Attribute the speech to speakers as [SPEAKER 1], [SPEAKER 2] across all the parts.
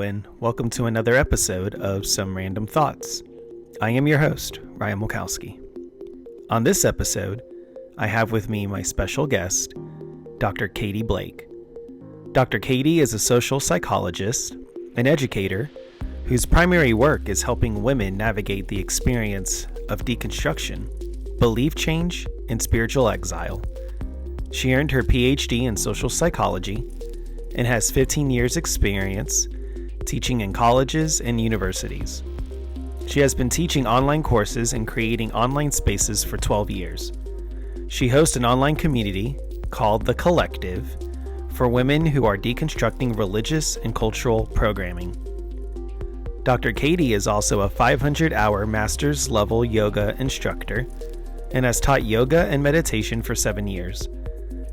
[SPEAKER 1] and welcome to another episode of Some Random Thoughts. I am your host, Ryan Mulkowsky. On this episode, I have with me my special guest, Dr. Katie Blake. Dr. Katie is a social psychologist, an educator, whose primary work is helping women navigate the experience of deconstruction, belief change, and spiritual exile. She earned her PhD in social psychology and has 15 years experience teaching in colleges and universities. She has been teaching online courses and creating online spaces for 12 years. She hosts an online community called The Collective for women who are deconstructing religious and cultural programming. Dr. Katie is also a 500-hour master's level yoga instructor and has taught yoga and meditation for 7 years.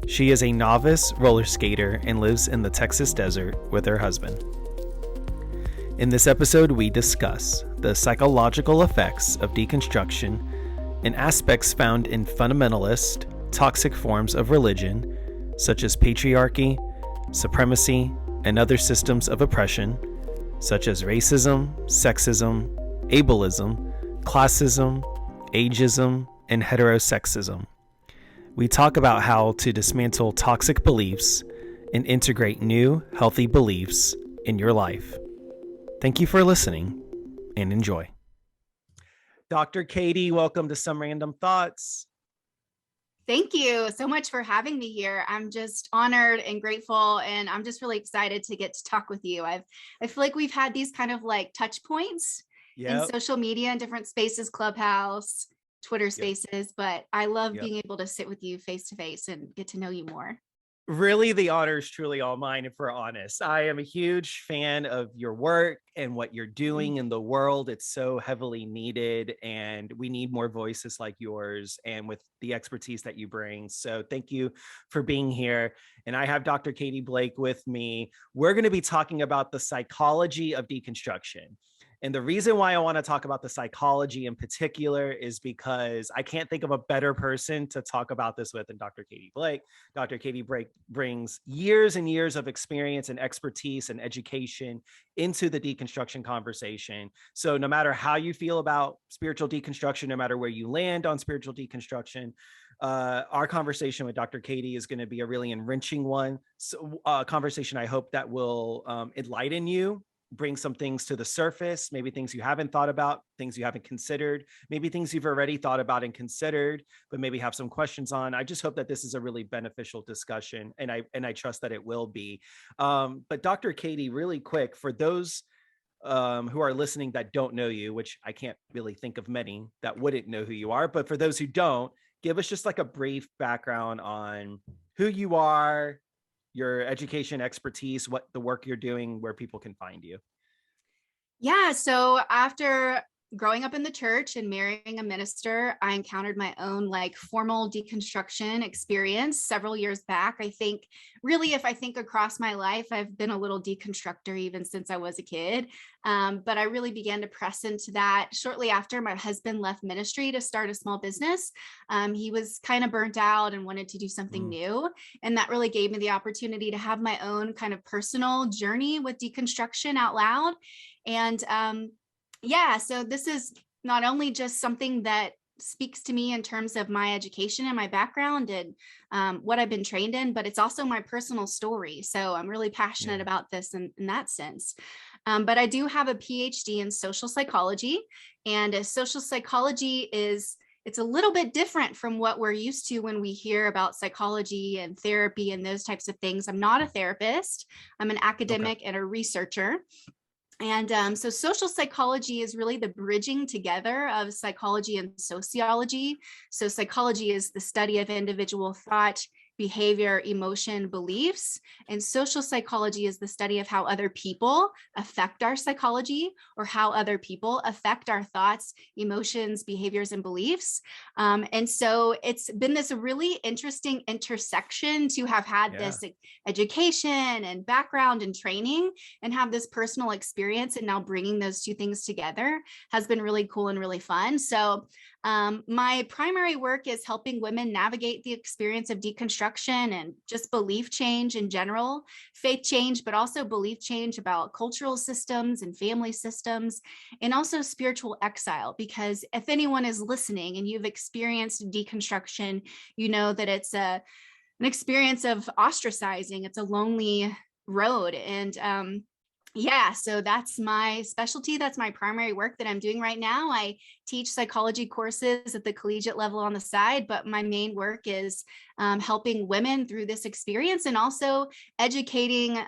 [SPEAKER 1] She is a novice roller skater and lives in the Texas desert with her husband. In this episode, we discuss the psychological effects of deconstruction and aspects found in fundamentalist, toxic forms of religion, such as patriarchy, supremacy, and other systems of oppression, such as racism, sexism, ableism, classism, ageism, and heterosexism. We talk about how to dismantle toxic beliefs and integrate new, healthy beliefs in your life. Thank you for listening and enjoy. Dr. Katie, welcome to Some Random Thoughts.
[SPEAKER 2] Thank you so much for having me here. I'm just honored and grateful, and I'm just really excited to get to talk with you. I feel like we've had these kind of like touch points in social media and different spaces, Clubhouse, Twitter spaces, but I love being able to sit with you face to face and get to know you more.
[SPEAKER 1] Really, the honor is truly all mine, if we're honest. I am a huge fan of your work and what you're doing in the world. It's so heavily needed, and we need more voices like yours and with the expertise that you bring. So thank you for being here. And I have Dr. Katie Blake with me. We're going to be talking about the psychology of deconstruction. And the reason why I want to talk about the psychology in particular is because I can't think of a better person to talk about this with than Dr. Katie Blake. Dr. Katie Blake brings years and years of experience and expertise and education into the deconstruction conversation. So no matter how you feel about spiritual deconstruction, no matter where you land on spiritual deconstruction, our conversation with Dr. Katie is going to be a really enriching one. So a conversation I hope that will enlighten you, bring some things to the surface, maybe things you haven't thought about, things you haven't considered, maybe things you've already thought about and considered, but maybe have some questions on. I just hope that this is a really beneficial discussion, and I trust that it will be. But Dr. Katie, really quick, for those who are listening that don't know you, which I can't really think of many that wouldn't know who you are, but for those who don't, give us just like a brief background on who you are, your education expertise, what the work you're doing, where people can find you.
[SPEAKER 2] Yeah, so after growing up in the church and marrying a minister, I encountered my own like formal deconstruction experience several years back. I think really, if I think across my life, I've been a little deconstructor even since I was a kid. But I really began to press into that shortly after my husband left ministry to start a small business. He was kind of burnt out and wanted to do something new. And that really gave me the opportunity to have my own kind of personal journey with deconstruction out loud. And so this is not only just something that speaks to me in terms of my education and my background and what I've been trained in, but it's also my personal story. So I'm really passionate about this in that sense. But I do have a PhD in social psychology, and social psychology it's a little bit different from what we're used to when we hear about psychology and therapy and those types of things. I'm not a therapist. I'm an academic and a researcher. And so social psychology is really the bridging together of psychology and sociology. So psychology is the study of individual thought, behavior, emotion, beliefs. And social psychology is the study of how other people affect our psychology, or how other people affect our thoughts, emotions, behaviors, and beliefs. And so it's been this really interesting intersection to have had this education and background and training and have this personal experience. And now bringing those two things together has been really cool and really fun. So My primary work is helping women navigate the experience of deconstruction and just belief change in general, faith change, but also belief change about cultural systems and family systems, and also spiritual exile. Because if anyone is listening and you've experienced deconstruction, you know that it's an experience of ostracizing. It's a lonely road. And yeah, so that's my specialty. That's my primary work that I'm doing right now. I teach psychology courses at the collegiate level on the side, but my main work is helping women through this experience and also educating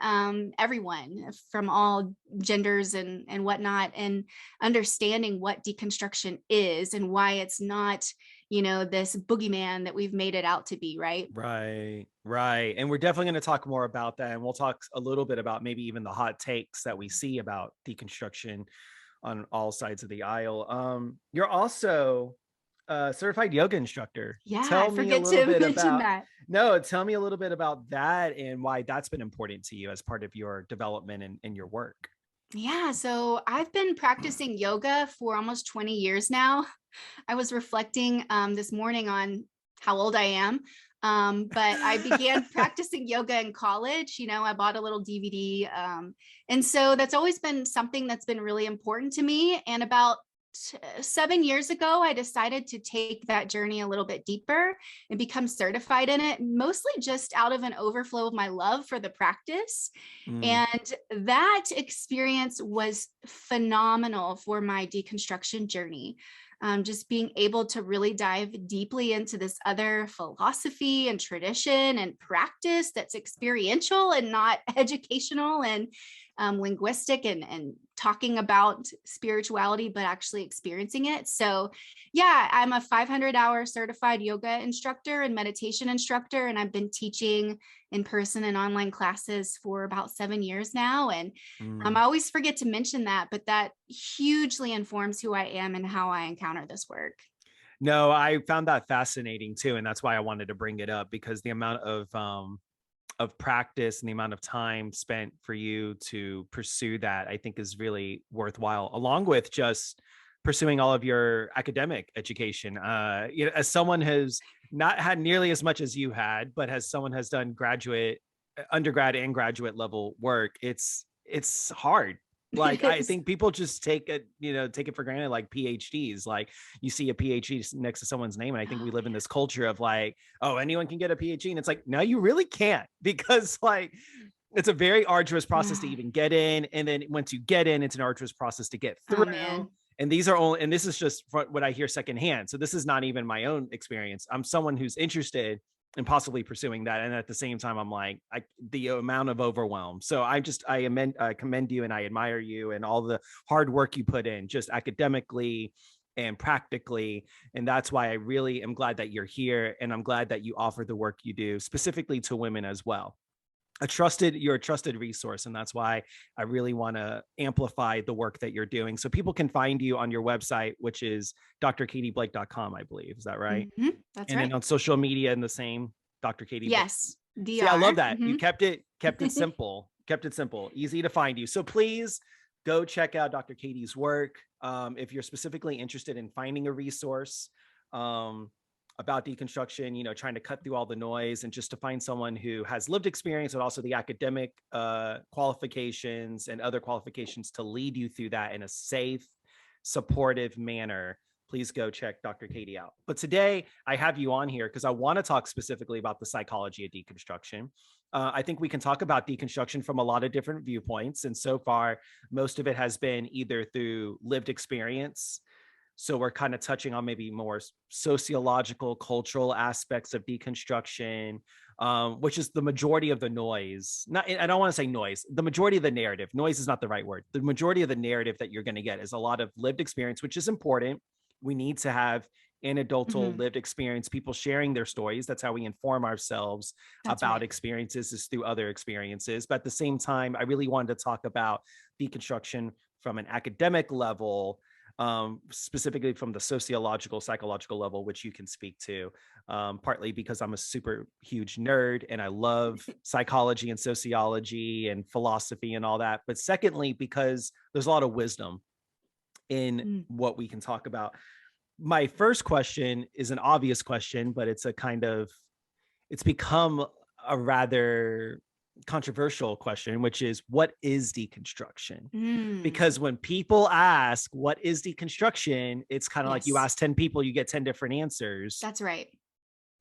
[SPEAKER 2] everyone from all genders and whatnot, and understanding what deconstruction is and why it's not, this boogeyman that we've made it out to be, right?
[SPEAKER 1] Right. And we're definitely going to talk more about that. And we'll talk a little bit about maybe even the hot takes that we see about deconstruction on all sides of the aisle. You're also a certified yoga instructor.
[SPEAKER 2] Yeah, I
[SPEAKER 1] Tell me a
[SPEAKER 2] forget
[SPEAKER 1] little
[SPEAKER 2] to
[SPEAKER 1] bit
[SPEAKER 2] mention
[SPEAKER 1] about,
[SPEAKER 2] that.
[SPEAKER 1] no, tell me a little bit about that and why that's been important to you as part of your development and your work.
[SPEAKER 2] Yeah, so I've been practicing yoga for almost 20 years now. I was reflecting this morning on how old I am. But I began practicing yoga in college. I bought a little DVD. And so that's always been something that's been really important to me. And about 7 years ago, I decided to take that journey a little bit deeper and become certified in it, mostly just out of an overflow of my love for the practice.
[SPEAKER 1] Mm.
[SPEAKER 2] And that experience was phenomenal for my deconstruction journey. Just being able to really dive deeply into this other philosophy and tradition and practice that's experiential and not educational and linguistic, and talking about spirituality, but actually experiencing it. So yeah, I'm a 500-hour certified yoga instructor and meditation instructor, and I've been teaching in person and online classes for about 7 years now. And I always forget to mention that, but that hugely informs who I am and how I encounter this work.
[SPEAKER 1] No, I found that fascinating too. And that's why I wanted to bring it up, because the amount of practice and the amount of time spent for you to pursue that, I think is really worthwhile, along with just pursuing all of your academic education. As someone has not had nearly as much as you had, but as someone has done undergrad and graduate level work, it's hard. Like, I think people just take it for granted, like PhDs. Like, you see a PhD next to someone's name, and I think we live in this culture of like, oh, anyone can get a PhD, and it's like, no, you really can't, because like it's a very arduous process to even get in, and then once you get in, it's an arduous process to get through.
[SPEAKER 2] Oh man.
[SPEAKER 1] And this is just what I hear secondhand. So this is not even my own experience. I'm someone who's interested and possibly pursuing that. And at the same time, I'm like, the amount of overwhelm. So I commend you, and I admire you and all the hard work you put in, just academically and practically. And that's why I really am glad that you're here. And I'm glad that you offer the work you do specifically to women as well. You're a trusted resource. And that's why I really want to amplify the work that you're doing. So people can find you on your website, which is drkatieblake.com, I believe. Is that right?
[SPEAKER 2] Mm-hmm. That's
[SPEAKER 1] and
[SPEAKER 2] right.
[SPEAKER 1] then on social media in the same, Dr. Katie.
[SPEAKER 2] Yes.
[SPEAKER 1] See, I love that.
[SPEAKER 2] Mm-hmm.
[SPEAKER 1] You kept it simple, easy to find you. So please go check out Dr. Katie's work. If you're specifically interested in finding a resource, about deconstruction, trying to cut through all the noise and just to find someone who has lived experience, but also the academic qualifications and other qualifications to lead you through that in a safe, supportive manner, please go check Dr. Katie out. But today I have you on here because I want to talk specifically about the psychology of deconstruction. I think we can talk about deconstruction from a lot of different viewpoints. And so far, most of it has been either through lived experience. So we're kind of touching on maybe more sociological, cultural aspects of deconstruction, which is the majority of the noise. I don't want to say noise, the majority of the narrative. Noise is not the right word. The majority of the narrative that you're going to get is a lot of lived experience, which is important. We need to have anecdotal lived experience, people sharing their stories. That's how we inform ourselves about experiences, is through other experiences. But at the same time, I really wanted to talk about deconstruction from an academic level, specifically from the sociological, psychological level, which you can speak to, partly because I'm a super huge nerd and I love psychology and sociology and philosophy and all that. But secondly, because there's a lot of wisdom in what we can talk about. my first question is an obvious question, but it's become a rather controversial question, which is, what is deconstruction? Because when people ask what is deconstruction, it's kind of like you
[SPEAKER 2] Yes,
[SPEAKER 1] ask 10 people, you get 10 different answers.
[SPEAKER 2] that's right.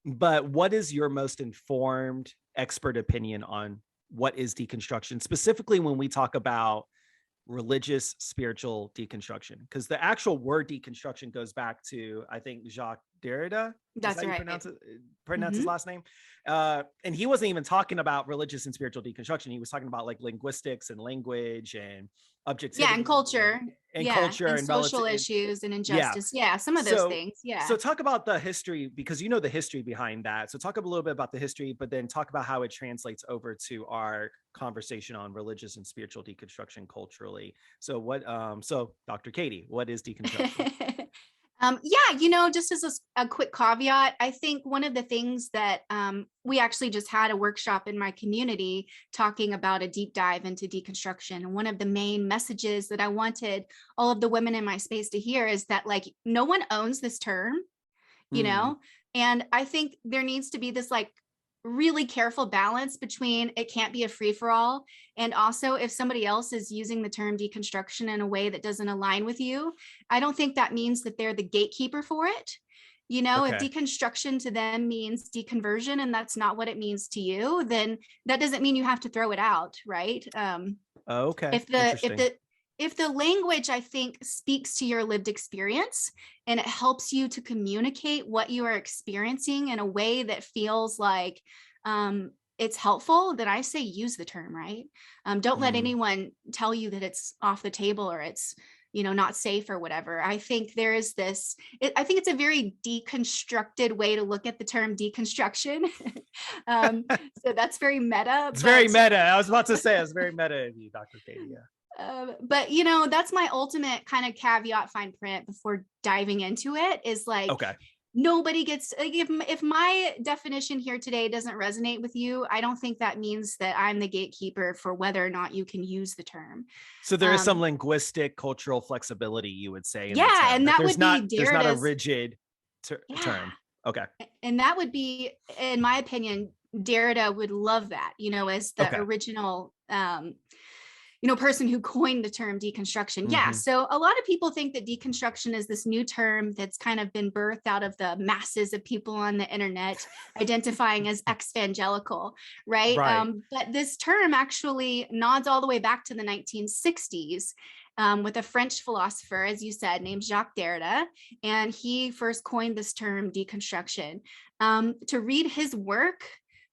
[SPEAKER 1] But what is your most informed expert opinion on what is deconstruction, specifically when we talk about religious spiritual deconstruction? Because the actual word deconstruction goes back to, I think, Jacques Derrida. Is that
[SPEAKER 2] That's
[SPEAKER 1] how you
[SPEAKER 2] right.
[SPEAKER 1] pronounce his last name? And he wasn't even talking about religious and spiritual deconstruction. He was talking about like linguistics and language and
[SPEAKER 2] Yeah, and
[SPEAKER 1] objectivity
[SPEAKER 2] culture.
[SPEAKER 1] and
[SPEAKER 2] Yeah,
[SPEAKER 1] culture
[SPEAKER 2] and
[SPEAKER 1] and
[SPEAKER 2] social
[SPEAKER 1] relative.
[SPEAKER 2] issues and
[SPEAKER 1] Yeah.
[SPEAKER 2] injustice. Yeah, some of those
[SPEAKER 1] So,
[SPEAKER 2] things. Yeah.
[SPEAKER 1] so talk about the history, because you know the history behind that. So talk a little bit about the history, but then talk about how it translates over to our conversation on religious and spiritual deconstruction culturally. So so Dr. Katie, what is deconstruction?
[SPEAKER 2] Yeah, just as a quick caveat, I think one of the things that we actually just had a workshop in my community talking about a deep dive into deconstruction. And one of the main messages that I wanted all of the women in my space to hear is that, like, no one owns this term, and I think there needs to be this like really careful balance between it can't be a free for all. And also, if somebody else is using the term deconstruction in a way that doesn't align with you, I don't think that means that they're the gatekeeper for it. If
[SPEAKER 1] Okay.
[SPEAKER 2] deconstruction to them means deconversion and that's not what it means to you, then that doesn't mean you have to throw it out, right?
[SPEAKER 1] Okay.
[SPEAKER 2] if the if
[SPEAKER 1] Interesting.
[SPEAKER 2] the if the language, I think, speaks to your lived experience and it helps you to communicate what you are experiencing in a way that feels like it's helpful, then I say use the term, right? Don't let anyone tell you that it's off the table or it's not safe or whatever. I think there is this, I think it's a very deconstructed way to look at the term deconstruction. So that's very meta,
[SPEAKER 1] It's very
[SPEAKER 2] but
[SPEAKER 1] meta. I was about to say it's very meta of you, Dr. Katie. Yeah.
[SPEAKER 2] but that's my ultimate kind of caveat, fine print before diving into it, is like,
[SPEAKER 1] Okay.
[SPEAKER 2] nobody gets, like, if my definition here today doesn't resonate with you, I don't think that means that I'm the gatekeeper for whether or not you can use the term.
[SPEAKER 1] So there is some linguistic cultural flexibility, you would say, in the
[SPEAKER 2] Yeah,
[SPEAKER 1] term,
[SPEAKER 2] and
[SPEAKER 1] that
[SPEAKER 2] that would be
[SPEAKER 1] there's not a
[SPEAKER 2] Derrida's.
[SPEAKER 1] rigid
[SPEAKER 2] Yeah,
[SPEAKER 1] term. Okay.
[SPEAKER 2] and that would be, in my opinion, Derrida would love that, as the
[SPEAKER 1] Okay.
[SPEAKER 2] original person who coined the term deconstruction. Yeah.
[SPEAKER 1] Mm-hmm.
[SPEAKER 2] So a lot of people think that deconstruction is this new term that's kind of been birthed out of the masses of people on the internet identifying as evangelical, right?
[SPEAKER 1] Right.
[SPEAKER 2] But this term actually nods all the way back to the 1960s. With a French philosopher, as you said, named Jacques Derrida, and he first coined this term deconstruction. To read his work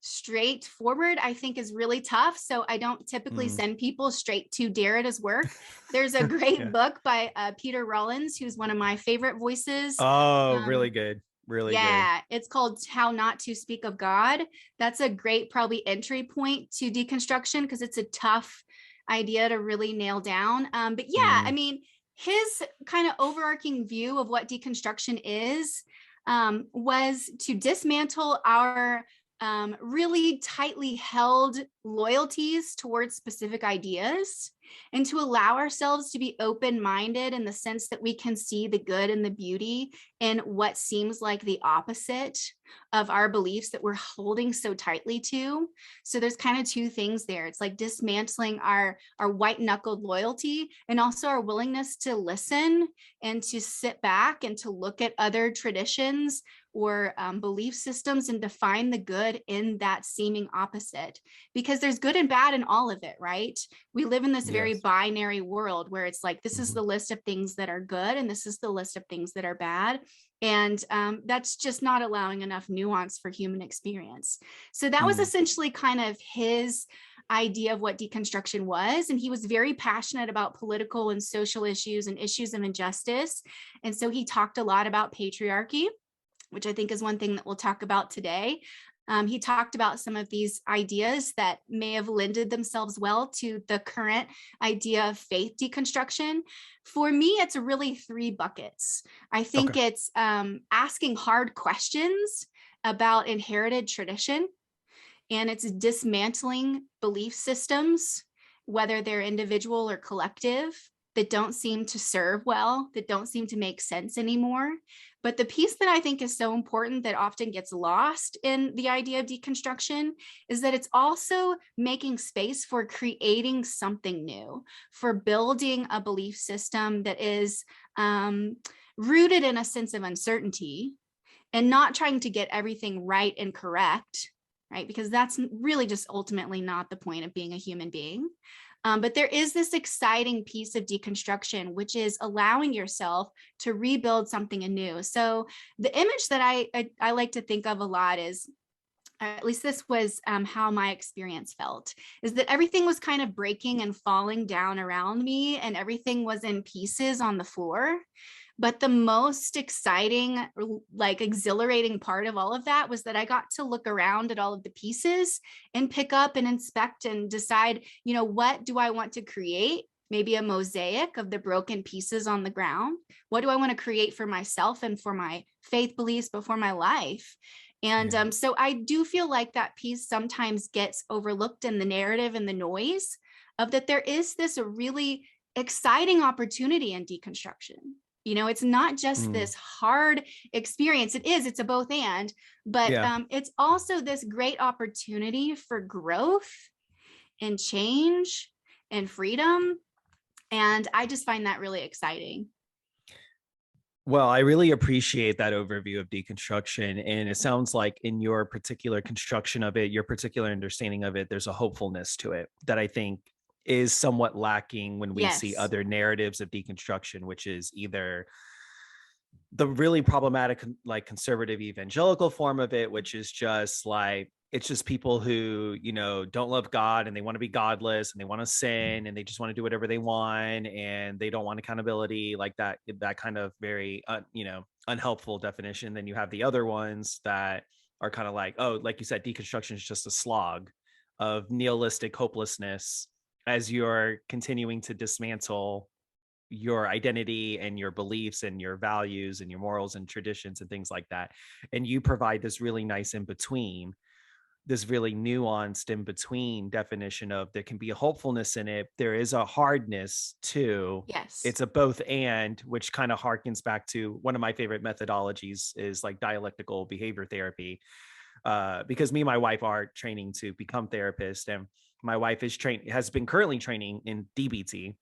[SPEAKER 2] straightforward, I think, is really tough. So I don't typically send people straight to Derrida's work. There's a great
[SPEAKER 1] Yeah.
[SPEAKER 2] book by Peter Rollins, who's one of my favorite voices.
[SPEAKER 1] Oh,
[SPEAKER 2] Um,
[SPEAKER 1] really good. Really good.
[SPEAKER 2] yeah, it's called How Not to Speak of God. That's a great, probably, entry point to deconstruction because it's a tough idea to really nail down. But yeah, I mean, his kind of overarching view of what deconstruction is was to dismantle our really tightly held loyalties towards specific ideas and to allow ourselves to be open-minded in the sense that we can see the good and the beauty in what seems like the opposite of our beliefs that we're holding so tightly to. So there's kind of two things there. It's like dismantling our white-knuckled loyalty and also our willingness to listen and to sit back and to look at other traditions or belief systems and define the good in that seeming opposite, because there's good and bad in all of it, right? We live in this very
[SPEAKER 1] Yes.
[SPEAKER 2] binary world where it's like, this is the list of things that are good and this is the list of things that are bad. And that's just not allowing enough nuance for human experience. So that was essentially kind of his idea of what deconstruction was. And he was very passionate about political and social issues and issues of injustice. And so he talked a lot about patriarchy, which I think is one thing that we'll talk about today. He talked about some of these ideas that may have lended themselves well to the current idea of faith deconstruction. For me, it's really three buckets. I think
[SPEAKER 1] Okay.
[SPEAKER 2] it's asking hard questions about inherited tradition, and it's dismantling belief systems, whether they're individual or collective, that don't seem to serve well, that don't seem to make sense anymore. But the piece that I think is so important that often gets lost in the idea of deconstruction is that it's also making space for creating something new, for building a belief system that is rooted in a sense of uncertainty and not trying to get everything right and correct, right? Because that's really just ultimately not the point of being a human being. But there is this exciting piece of deconstruction, which is allowing yourself to rebuild something anew. So the image that I like to think of a lot is, at least this was how my experience felt, is that everything was kind of breaking and falling down around me and everything was in pieces on the floor. But the most exciting, like exhilarating part of all of that was that I got to look around at all of the pieces and pick up and inspect and decide, what do I want to create? Maybe a mosaic of the broken pieces on the ground. What do I want to create for myself and for my faith beliefs, but for my life? And so I do feel like that piece sometimes gets overlooked in the narrative and the noise of that there is this really exciting opportunity in deconstruction. It's not just this hard experience. It's a both and, but it's also this great opportunity for growth and change and freedom. And I just find that really exciting.
[SPEAKER 1] Well, I really appreciate that overview of deconstruction. And it sounds like in your particular construction of it, your particular understanding of it, there's a hopefulness to it that I think is somewhat lacking when we see
[SPEAKER 2] Yes.
[SPEAKER 1] other narratives of deconstruction, which is either the really problematic, like conservative evangelical form of it, which is just like, it's just people who, don't love God and they want to be godless and they want to sin and they just want to do whatever they want and they don't want accountability, like that kind of very, unhelpful definition. Then you have the other ones that are kind of like, oh, like you said, deconstruction is just a slog of nihilistic hopelessness as you're continuing to dismantle your identity and your beliefs and your values and your morals and traditions and things like that. And you provide this really nice in between, this really nuanced in between definition of there can be a hopefulness in it. There is a hardness too.
[SPEAKER 2] Yes.
[SPEAKER 1] It's a both and, which kind of harkens back to one of my favorite methodologies is like dialectical behavior therapy. Because me and my wife are training to become therapists, and my wife has been currently training in DBT.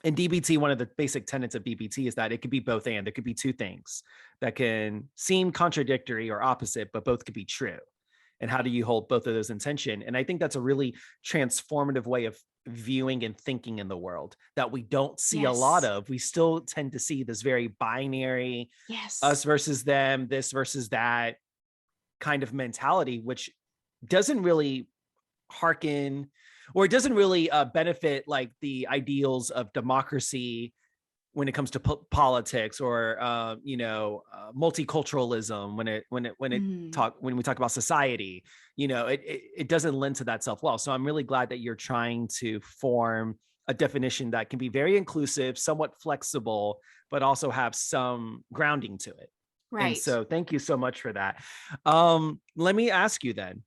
[SPEAKER 1] And DBT, one of the basic tenets of DBT is that it could be both and. There could be two things that can seem contradictory or opposite, but both could be true. And how do you hold both of those in tension? And I think that's a really transformative way of viewing and thinking in the world that we don't see a lot of. We still tend to see this very binary, us versus them, this versus that kind of mentality, which doesn't really hearken, or it doesn't really benefit like the ideals of democracy when it comes to politics, or multiculturalism when we talk about society. It doesn't lend to that self well. So I'm really glad that you're trying to form a definition that can be very inclusive, somewhat flexible, but also have some grounding to it.
[SPEAKER 2] Right.
[SPEAKER 1] And so thank you so much for that. Let me ask you then,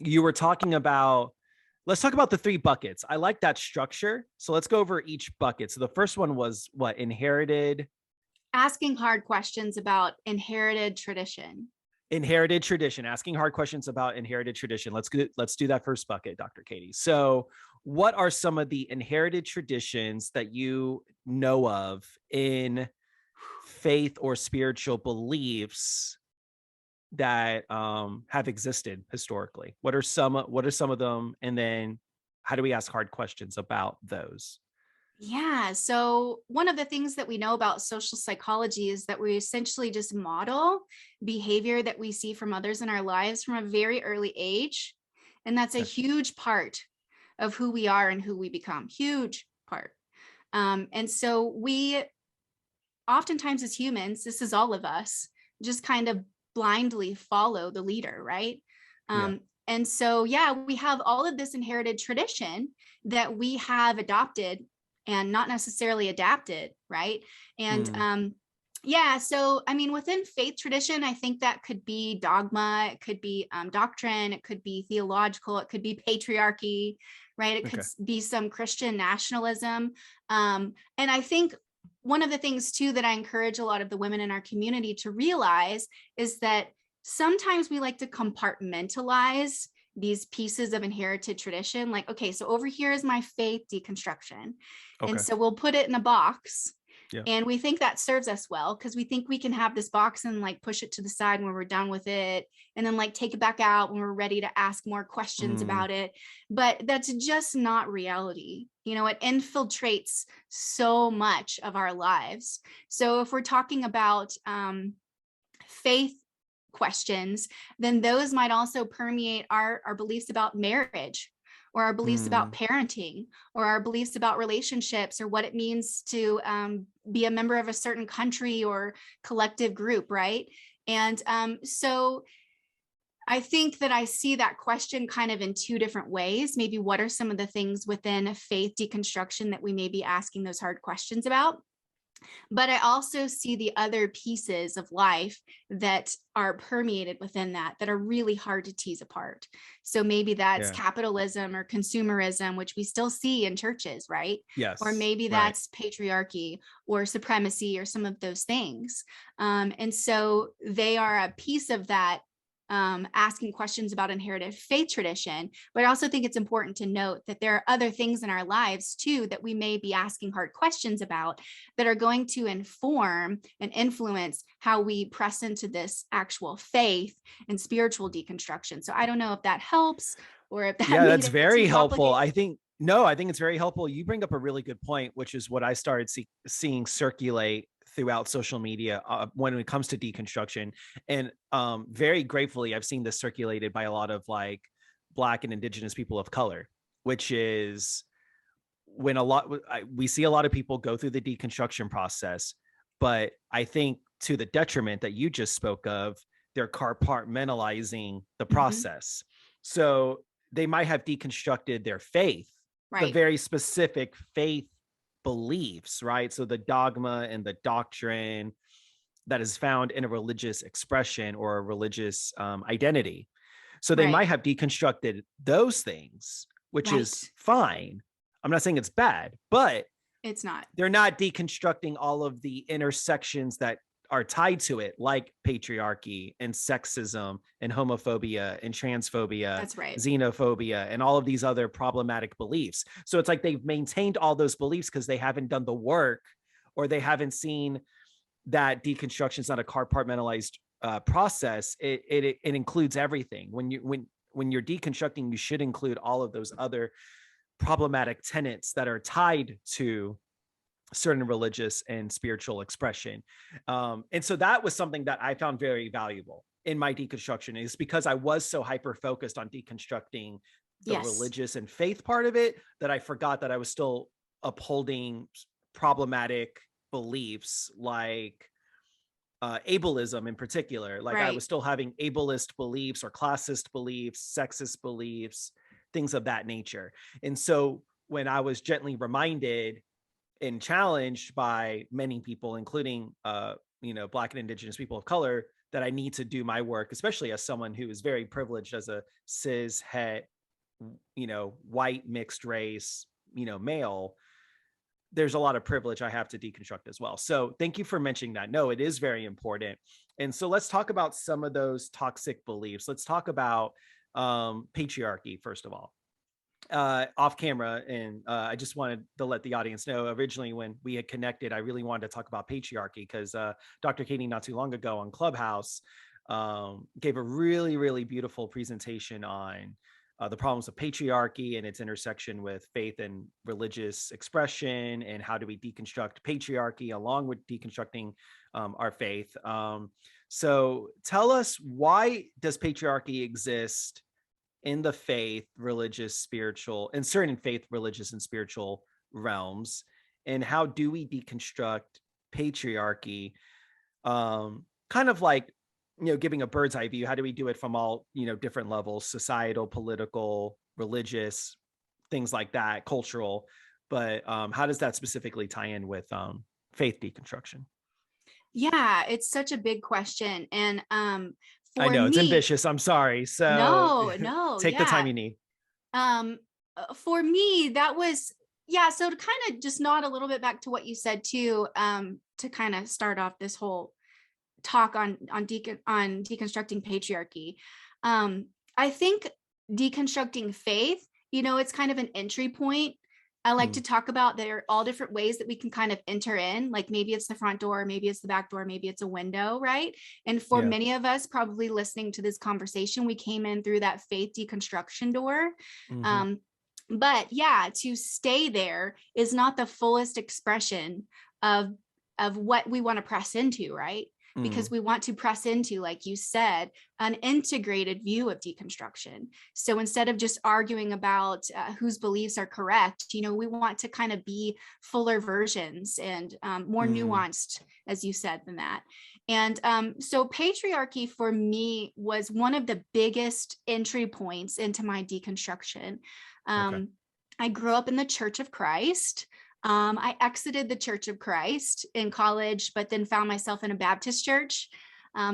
[SPEAKER 1] you were talking about, let's talk about the three buckets. I like that structure. So let's go over each bucket. So the first one was what? Inherited.
[SPEAKER 2] Asking hard questions about inherited tradition.
[SPEAKER 1] Inherited tradition, asking hard questions about inherited tradition. Let's do that first bucket, Dr. Katie. So what are some of the inherited traditions that you know of in faith or spiritual beliefs that have existed historically? What are some of them? And then how do we ask hard questions about those?
[SPEAKER 2] Yeah. So one of the things that we know about social psychology is that we essentially just model behavior that we see from others in our lives from a very early age. And that's a huge part of who we are and who we become. Huge part. And so we oftentimes as humans, this is all of us, just kind of blindly follow the leader, right? And so, we have all of this inherited tradition that we have adopted and not necessarily adapted, right? And Yeah. So, I mean, within faith tradition, I think that could be dogma, it could be doctrine, it could be theological, it could be patriarchy, right? It could
[SPEAKER 1] Okay.
[SPEAKER 2] be some Christian nationalism. And I think one of the things, too, that I encourage a lot of the women in our community to realize is that sometimes we like to compartmentalize these pieces of inherited tradition. Like, okay, so over here is my faith deconstruction. And
[SPEAKER 1] Okay.
[SPEAKER 2] so we'll put it in a box,
[SPEAKER 1] Yeah.
[SPEAKER 2] and we think that serves us well because we think we can have this box and like push it to the side when we're done with it, and then like take it back out when we're ready to ask more questions
[SPEAKER 1] Mm,
[SPEAKER 2] about it. But that's just not reality. You know, it infiltrates so much of our lives. So if we're talking about faith questions, then those might also permeate our beliefs about marriage, or our beliefs about
[SPEAKER 1] mm,
[SPEAKER 2] parenting, or our beliefs about relationships, or what it means to be a member of a certain country or collective group, right? And so I think that I see that question kind of in two different ways. Maybe what are some of the things within faith deconstruction that we may be asking those hard questions about? But I also see the other pieces of life that are permeated within that are really hard to tease apart. So maybe that's
[SPEAKER 1] yeah.
[SPEAKER 2] capitalism or consumerism, which we still see in churches, right? Or
[SPEAKER 1] Yes.
[SPEAKER 2] maybe
[SPEAKER 1] Right.
[SPEAKER 2] that's patriarchy or supremacy or some of those things. And so they are a piece of that, asking questions about inherited faith tradition. But I also think it's important to note that there are other things in our lives too that we may be asking hard questions about that are going to inform and influence how we press into this actual faith and spiritual deconstruction. So I don't know if that helps or if that
[SPEAKER 1] Yeah,
[SPEAKER 2] made
[SPEAKER 1] that's
[SPEAKER 2] it too
[SPEAKER 1] very helpful.
[SPEAKER 2] complicated.
[SPEAKER 1] I think no, I think it's very helpful. You bring up a really good point, which is what I started seeing circulate throughout social media when it comes to deconstruction. And very gratefully, I've seen this circulated by a lot of like Black and Indigenous people of color, which is when we see a lot of people go through the deconstruction process, but I think to the detriment that you just spoke of, they're compartmentalizing the
[SPEAKER 2] Mhm.
[SPEAKER 1] process. So they might have deconstructed their faith, the
[SPEAKER 2] Right.
[SPEAKER 1] very specific faith beliefs, right? So the dogma and the doctrine that is found in a religious expression or a religious identity. So they
[SPEAKER 2] Right.
[SPEAKER 1] might have deconstructed those things, which is
[SPEAKER 2] Right.
[SPEAKER 1] fine. I'm not saying it's bad, but
[SPEAKER 2] It's not.
[SPEAKER 1] they're not deconstructing all of the intersections that are tied to it, like patriarchy and sexism and homophobia and transphobia,
[SPEAKER 2] That's right.
[SPEAKER 1] xenophobia, and all of these other problematic beliefs. So it's like they've maintained all those beliefs because they haven't done the work, or they haven't seen that deconstruction is not a compartmentalized process. It includes everything. When you're deconstructing, you should include all of those other problematic tenets that are tied to certain religious and spiritual expression. And so that was something that I found very valuable in my deconstruction, is because I was so hyper focused on deconstructing the
[SPEAKER 2] Yes.
[SPEAKER 1] religious and faith part of it that I forgot that I was still upholding problematic beliefs like ableism in particular. Like I
[SPEAKER 2] Right.
[SPEAKER 1] was still having ableist beliefs or classist beliefs, sexist beliefs, things of that nature. And so when I was gently reminded and challenged by many people, including Black and Indigenous people of color, that I need to do my work, especially as someone who is very privileged as a cis het, white mixed race, male. There's a lot of privilege I have to deconstruct as well. So thank you for mentioning that. No, it is very important. And so let's talk about some of those toxic beliefs. Let's talk about patriarchy, first of all, off camera. And I just wanted to let the audience know, originally when we had connected, I really wanted to talk about patriarchy because Dr. Katie, not too long ago on Clubhouse, gave a really, really beautiful presentation on the problems of patriarchy and its intersection with faith and religious expression, and how do we deconstruct patriarchy along with deconstructing our faith. So tell us, why does patriarchy exist in the faith, religious, spiritual, and certain faith, religious, and spiritual realms? And how do we deconstruct patriarchy? Kind of like, giving a bird's eye view. How do we do it from all, different levels, societal, political, religious, things like that, cultural? But how does that specifically tie in with faith deconstruction?
[SPEAKER 2] Yeah, it's such a big question. And
[SPEAKER 1] I
[SPEAKER 2] for
[SPEAKER 1] know it's
[SPEAKER 2] me,
[SPEAKER 1] ambitious. I'm sorry. So
[SPEAKER 2] no,
[SPEAKER 1] take the time
[SPEAKER 2] yeah.
[SPEAKER 1] you need.
[SPEAKER 2] Um, for me, that was, yeah. So to kind of just nod a little bit back to what you said too, to kind of start off this whole talk on deconstructing patriarchy. I think deconstructing faith, it's kind of an entry point. I like to
[SPEAKER 1] Mm,
[SPEAKER 2] talk about there are all different ways that we can kind of enter in. Like maybe it's the front door, maybe it's the back door, maybe it's a window, right? And for
[SPEAKER 1] yeah.
[SPEAKER 2] many of us, probably listening to this conversation, we came in through that faith deconstruction door.
[SPEAKER 1] Hmm.
[SPEAKER 2] Um, but yeah, to stay there is not the fullest expression of what we want to press into, right? Because
[SPEAKER 1] Mm,
[SPEAKER 2] we want to press into, like you said, an integrated view of deconstruction. So instead of just arguing about whose beliefs are correct, we want to kind of be fuller versions and more
[SPEAKER 1] mm,
[SPEAKER 2] nuanced, as you said, than that. And so patriarchy for me was one of the biggest entry points into my deconstruction.
[SPEAKER 1] okay.
[SPEAKER 2] Um, I grew up in the Church of Christ. I exited the Church of Christ in college, but then found myself in a Baptist church.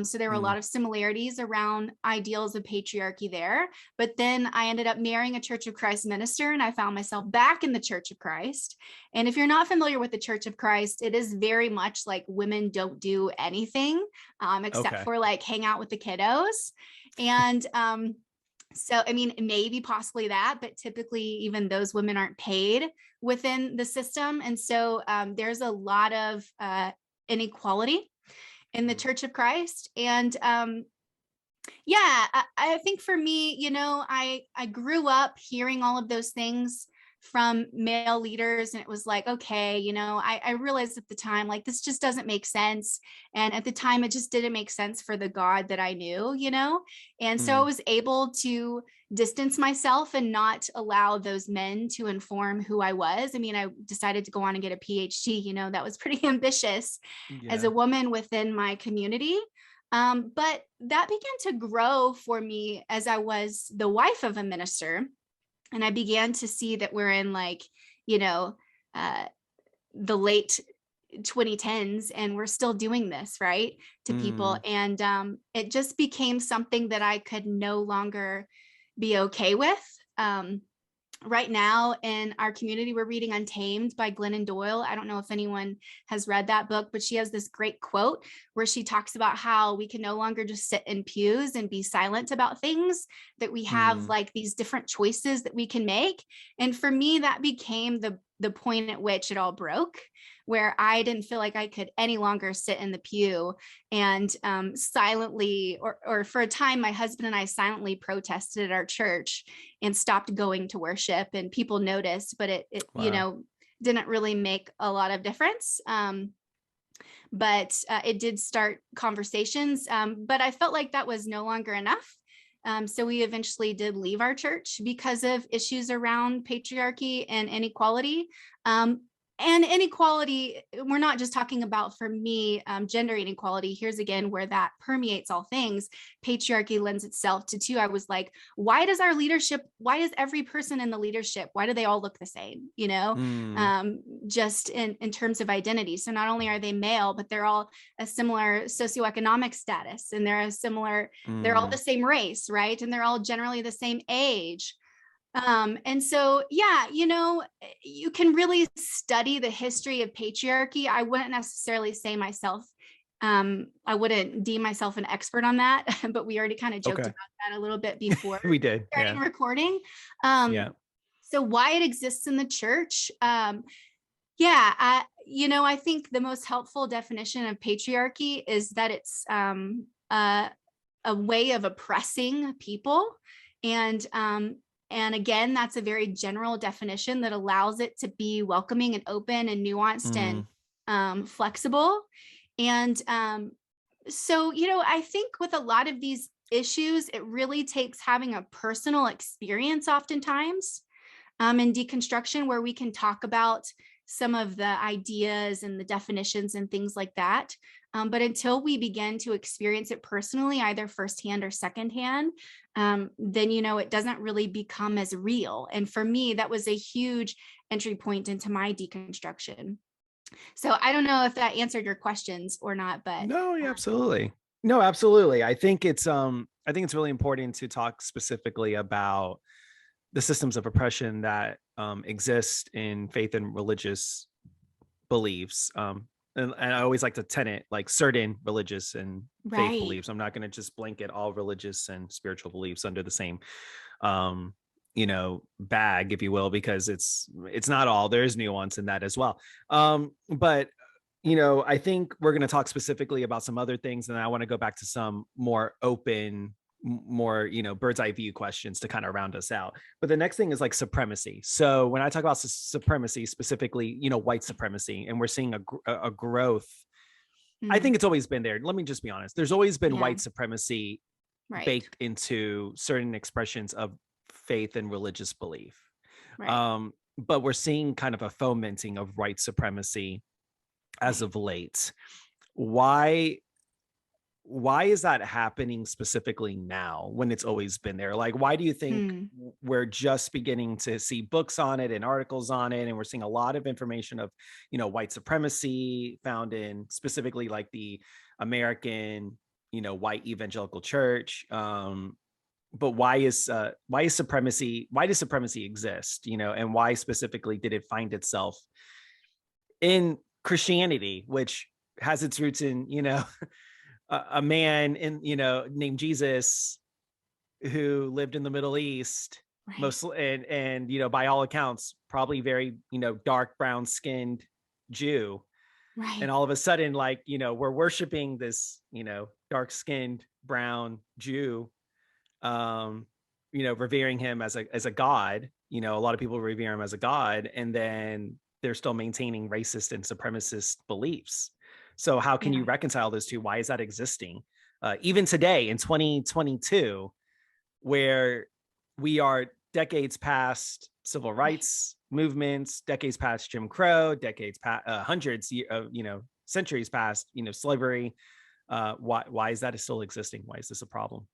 [SPEAKER 2] So there were a
[SPEAKER 1] Mm,
[SPEAKER 2] lot of similarities around ideals of patriarchy there. But then I ended up marrying a Church of Christ minister, and I found myself back in the Church of Christ. And if you're not familiar with the Church of Christ, it is very much like women don't do anything except
[SPEAKER 1] okay.
[SPEAKER 2] for like hang out with the kiddos. And so, I mean, maybe possibly that, but typically, even those women aren't paid within the system. And so, there's a lot of inequality in the
[SPEAKER 1] Mm,
[SPEAKER 2] Church of Christ. And yeah, I think for me, I grew up hearing all of those things from male leaders, and it was like, okay, I realized at the time, like, this just doesn't make sense. And at the time, it just didn't make sense for the God that I knew. And so I
[SPEAKER 1] mm,
[SPEAKER 2] was able to distance myself and not allow those men to inform who I was. I mean, I decided to go on and get a PhD, that was pretty ambitious as
[SPEAKER 1] yeah.
[SPEAKER 2] a woman within my community. But that began to grow for me as I was the wife of a minister. And I began to see that we're in like, you know, uh, the late 2010s and we're still doing this, right, to people.
[SPEAKER 1] Mm,
[SPEAKER 2] And it just became something that I could no longer be okay with. Um, right now in our community, we're reading Untamed by Glennon Doyle. I don't know if anyone has read that book, but she has this great quote where she talks about how we can no longer just sit in pews and be silent about things, that we have
[SPEAKER 1] mm,
[SPEAKER 2] like these different choices that we can make. And for me, that became the point at which it all broke, where I didn't feel like I could any longer sit in the pew and silently, or for a time, my husband and I silently protested at our church and stopped going to worship, and people noticed, but it
[SPEAKER 1] wow.
[SPEAKER 2] didn't really make a lot of difference. But it did start conversations. But I felt like that was no longer enough. So we eventually did leave our church because of issues around patriarchy and inequality. And inequality, we're not just talking about, for me, gender inequality. Here's again where that permeates all things. Patriarchy lends itself to too. I was like, why does every person in the leadership, why do they all look the same?
[SPEAKER 1] Mm,
[SPEAKER 2] Just in terms of identity. So not only are they male, but they're all a similar socioeconomic status, and they're all the
[SPEAKER 1] mm,
[SPEAKER 2] same race, right? And they're all generally the same age. And so, yeah, you can really study the history of patriarchy. I wouldn't necessarily say myself, I wouldn't deem myself an expert on that, but we already kind of joked
[SPEAKER 1] okay.
[SPEAKER 2] about that a little bit before
[SPEAKER 1] We did.
[SPEAKER 2] starting
[SPEAKER 1] Yeah.
[SPEAKER 2] recording. Um,
[SPEAKER 1] Yeah.
[SPEAKER 2] so why it exists in the church. Yeah, I think the most helpful definition of patriarchy is that it's a way of oppressing people. And again, that's a very general definition that allows it to be welcoming and open and nuanced and
[SPEAKER 1] Mm,
[SPEAKER 2] flexible. And so, I think with a lot of these issues, it really takes having a personal experience oftentimes in deconstruction, where we can talk about some of the ideas and the definitions and things like that. But until we begin to experience it personally, either firsthand or secondhand, then, it doesn't really become as real. And for me, that was a huge entry point into my deconstruction. So I don't know if that answered your questions or not, but
[SPEAKER 1] No, yeah, absolutely. No, absolutely. I think it's really important to talk specifically about the systems of oppression that exist in faith and religious beliefs. And I always like to tenet like certain religious and faith
[SPEAKER 2] right.
[SPEAKER 1] beliefs. I'm not going to just blanket all religious and spiritual beliefs under the same, um, bag, if you will, because it's not all. There is nuance in that as well. But I think we're going to talk specifically about some other things, and I want to go back to some more open, more bird's eye view questions to kind of round us out. But the next thing is like supremacy. So when I talk about supremacy, specifically white supremacy, and we're seeing a growth, I
[SPEAKER 2] Mm,
[SPEAKER 1] think it's always been there. Let me just be honest, there's always been
[SPEAKER 2] yeah,
[SPEAKER 1] white supremacy
[SPEAKER 2] right,
[SPEAKER 1] baked into certain expressions of faith and religious belief.
[SPEAKER 2] right,
[SPEAKER 1] But we're seeing kind of a fomenting of white supremacy as
[SPEAKER 2] right.
[SPEAKER 1] of late. Why why is that happening specifically now when it's always been there? Like, why do you think
[SPEAKER 2] Mm,
[SPEAKER 1] we're just beginning to see books on it and articles on it, and we're seeing a lot of information of white supremacy found in specifically like the American white evangelical church? But why does supremacy exist, and why specifically did it find itself in Christianity, which has its roots in a man named Jesus who lived in the Middle East,
[SPEAKER 2] right,
[SPEAKER 1] mostly, and by all accounts probably very dark brown skinned Jew. And
[SPEAKER 2] right.
[SPEAKER 1] all of a sudden, like, we're worshiping this dark skinned brown Jew, um revering him as a god. A lot of people revere him as a god, and then they're still maintaining racist and supremacist beliefs. So how can you
[SPEAKER 2] Yeah,
[SPEAKER 1] reconcile those two? Why is that existing even today in 2022, where we are decades past civil
[SPEAKER 2] right.
[SPEAKER 1] rights movements, decades past Jim Crow, decades past hundreds of centuries past slavery? Why is that still existing? Why is this a problem?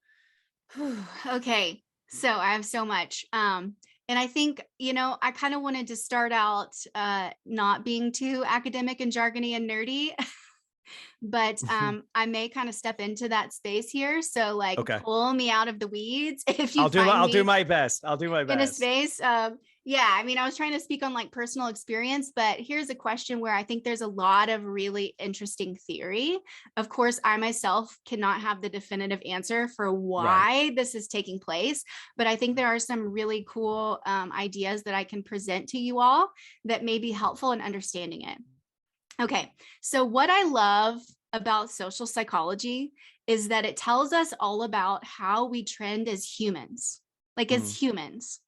[SPEAKER 2] Whew, okay, so I have so much. And I think, I kind of wanted to start out not being too academic and jargony and nerdy, but I may kind of step into that space here. So, like,
[SPEAKER 1] Okay.
[SPEAKER 2] pull me out of the weeds if you find
[SPEAKER 1] I'll do
[SPEAKER 2] me
[SPEAKER 1] my best. I'll do my
[SPEAKER 2] in a
[SPEAKER 1] best.
[SPEAKER 2] space. Yeah, I mean, I was trying to speak on like personal experience, but here's a question where I think there's a lot of really interesting theory. Of course, I myself cannot have the definitive answer for
[SPEAKER 1] Right.
[SPEAKER 2] why this is taking place, but I think there are some really cool ideas that I can present to you all that may be helpful in understanding it. Okay, so what I love about social psychology is that it tells us all about how we trend as humans, like as
[SPEAKER 1] Mm,
[SPEAKER 2] humans.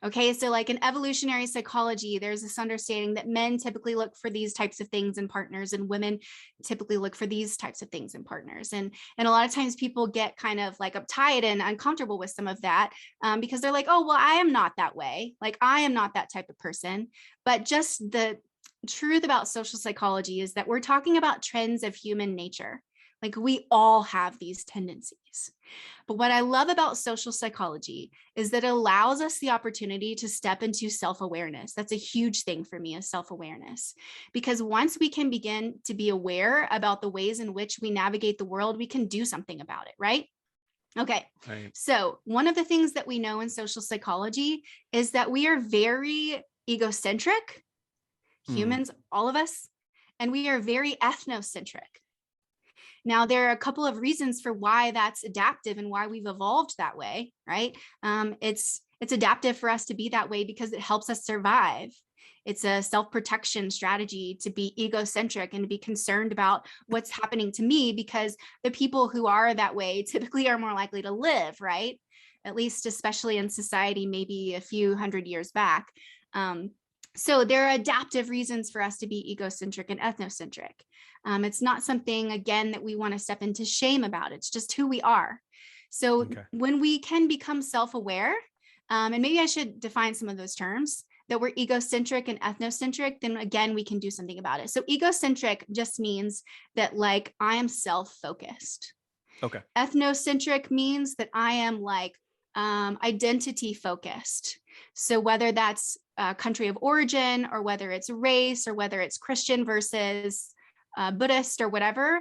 [SPEAKER 2] Okay, so like in evolutionary psychology, there's this understanding that men typically look for these types of things in partners, and women typically look for these types of things in partners. And a lot of times people get kind of like uptight and uncomfortable with some of that because they're like, oh, well, I am not that way. Like I am not that type of person. But just the truth about social psychology is that we're talking about trends of human nature. Like we all have these tendencies. But what I love about social psychology is that it allows us the opportunity to step into self awareness. That's a huge thing for me, is self awareness. Because once we can begin to be aware about the ways in which we navigate the world, we can do something about it, right? Okay,
[SPEAKER 1] right.
[SPEAKER 2] so one of the things that we know in social psychology is that we are very egocentric,
[SPEAKER 1] Mm,
[SPEAKER 2] humans, all of us, and we are very ethnocentric. Now, there are a couple of reasons for why that's adaptive and why we've evolved that way, right? It's adaptive for us to be that way because it helps us survive. It's a self-protection strategy to be egocentric and to be concerned about what's happening to me, because the people who are that way typically are more likely to live, right? At least, especially in society, maybe a few hundred years back. Um, so there are adaptive reasons for us to be egocentric and ethnocentric. It's not something, again, that we want to step into shame about. It's just who we are. So
[SPEAKER 1] okay.
[SPEAKER 2] when we can become self-aware, and maybe I should define some of those terms, that we're egocentric and ethnocentric, then again, we can do something about it. So egocentric just means that like I am self-focused.
[SPEAKER 1] Okay.
[SPEAKER 2] Ethnocentric means that I am like identity focused. So whether that's country of origin, or whether it's race, or whether it's Christian versus Buddhist or whatever,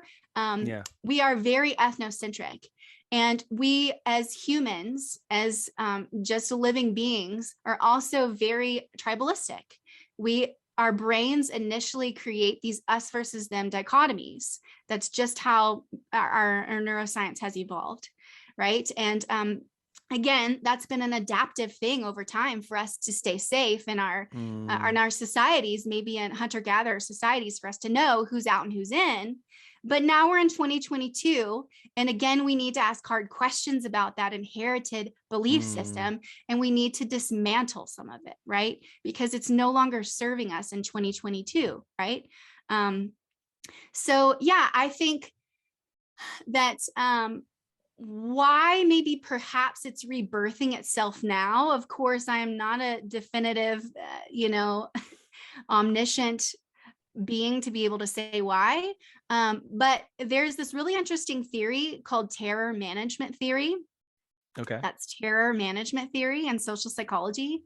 [SPEAKER 2] we are very ethnocentric. And we as humans, as just living beings, are also very tribalistic. Our brains initially create these us versus them dichotomies. That's just how our neuroscience has evolved, right? And again, that's been an adaptive thing over time for us to stay safe in our societies, maybe in hunter-gatherer societies, for us to know who's out and who's in. But now we're in 2022. And again, we need to ask hard questions about that inherited belief system. And we need to dismantle some of it, right? Because it's no longer serving us in 2022, right? So yeah, I think that why maybe perhaps it's rebirthing itself now. Of course, I am not a definitive, omniscient being to be able to say why. But there's this really interesting theory called terror management theory.
[SPEAKER 1] Okay.
[SPEAKER 2] That's terror management theory and social psychology.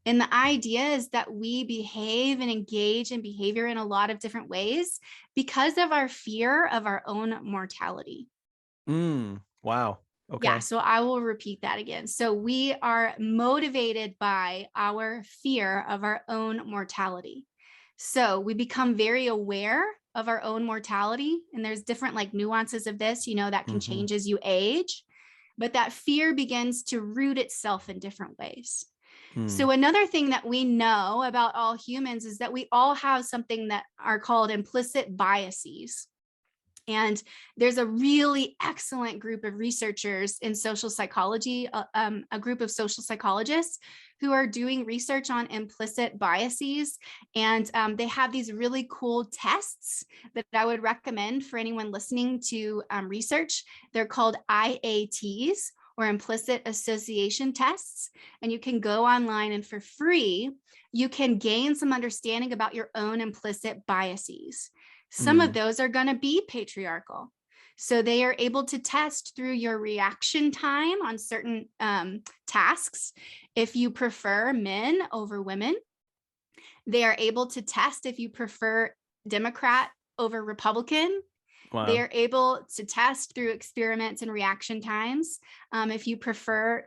[SPEAKER 2] And the idea is that we behave and engage in behavior in a lot of different ways because of our fear of our own mortality.
[SPEAKER 1] Wow. Okay.
[SPEAKER 2] Yeah, so I will repeat that again. So we are motivated by our fear of our own mortality. So we become very aware of our own mortality. And there's different nuances of this, that can change as you age. But that fear begins to root itself in different ways. So another thing that we know about all humans is that we all have something that are called implicit biases. And there's a really excellent group of researchers in social psychology, a group of social psychologists who are doing research on implicit biases. And they have these really cool tests that I would recommend for anyone listening to research. They're called IATs, or implicit association tests. And you can go online, and for free, you can gain some understanding about your own implicit biases. Some of those are going to be patriarchal. So they are able to test through your reaction time on certain tasks. If you prefer men over women, they are able to test if you prefer Democrat over Republican.
[SPEAKER 1] Wow.
[SPEAKER 2] They are able to test through experiments and reaction times if you prefer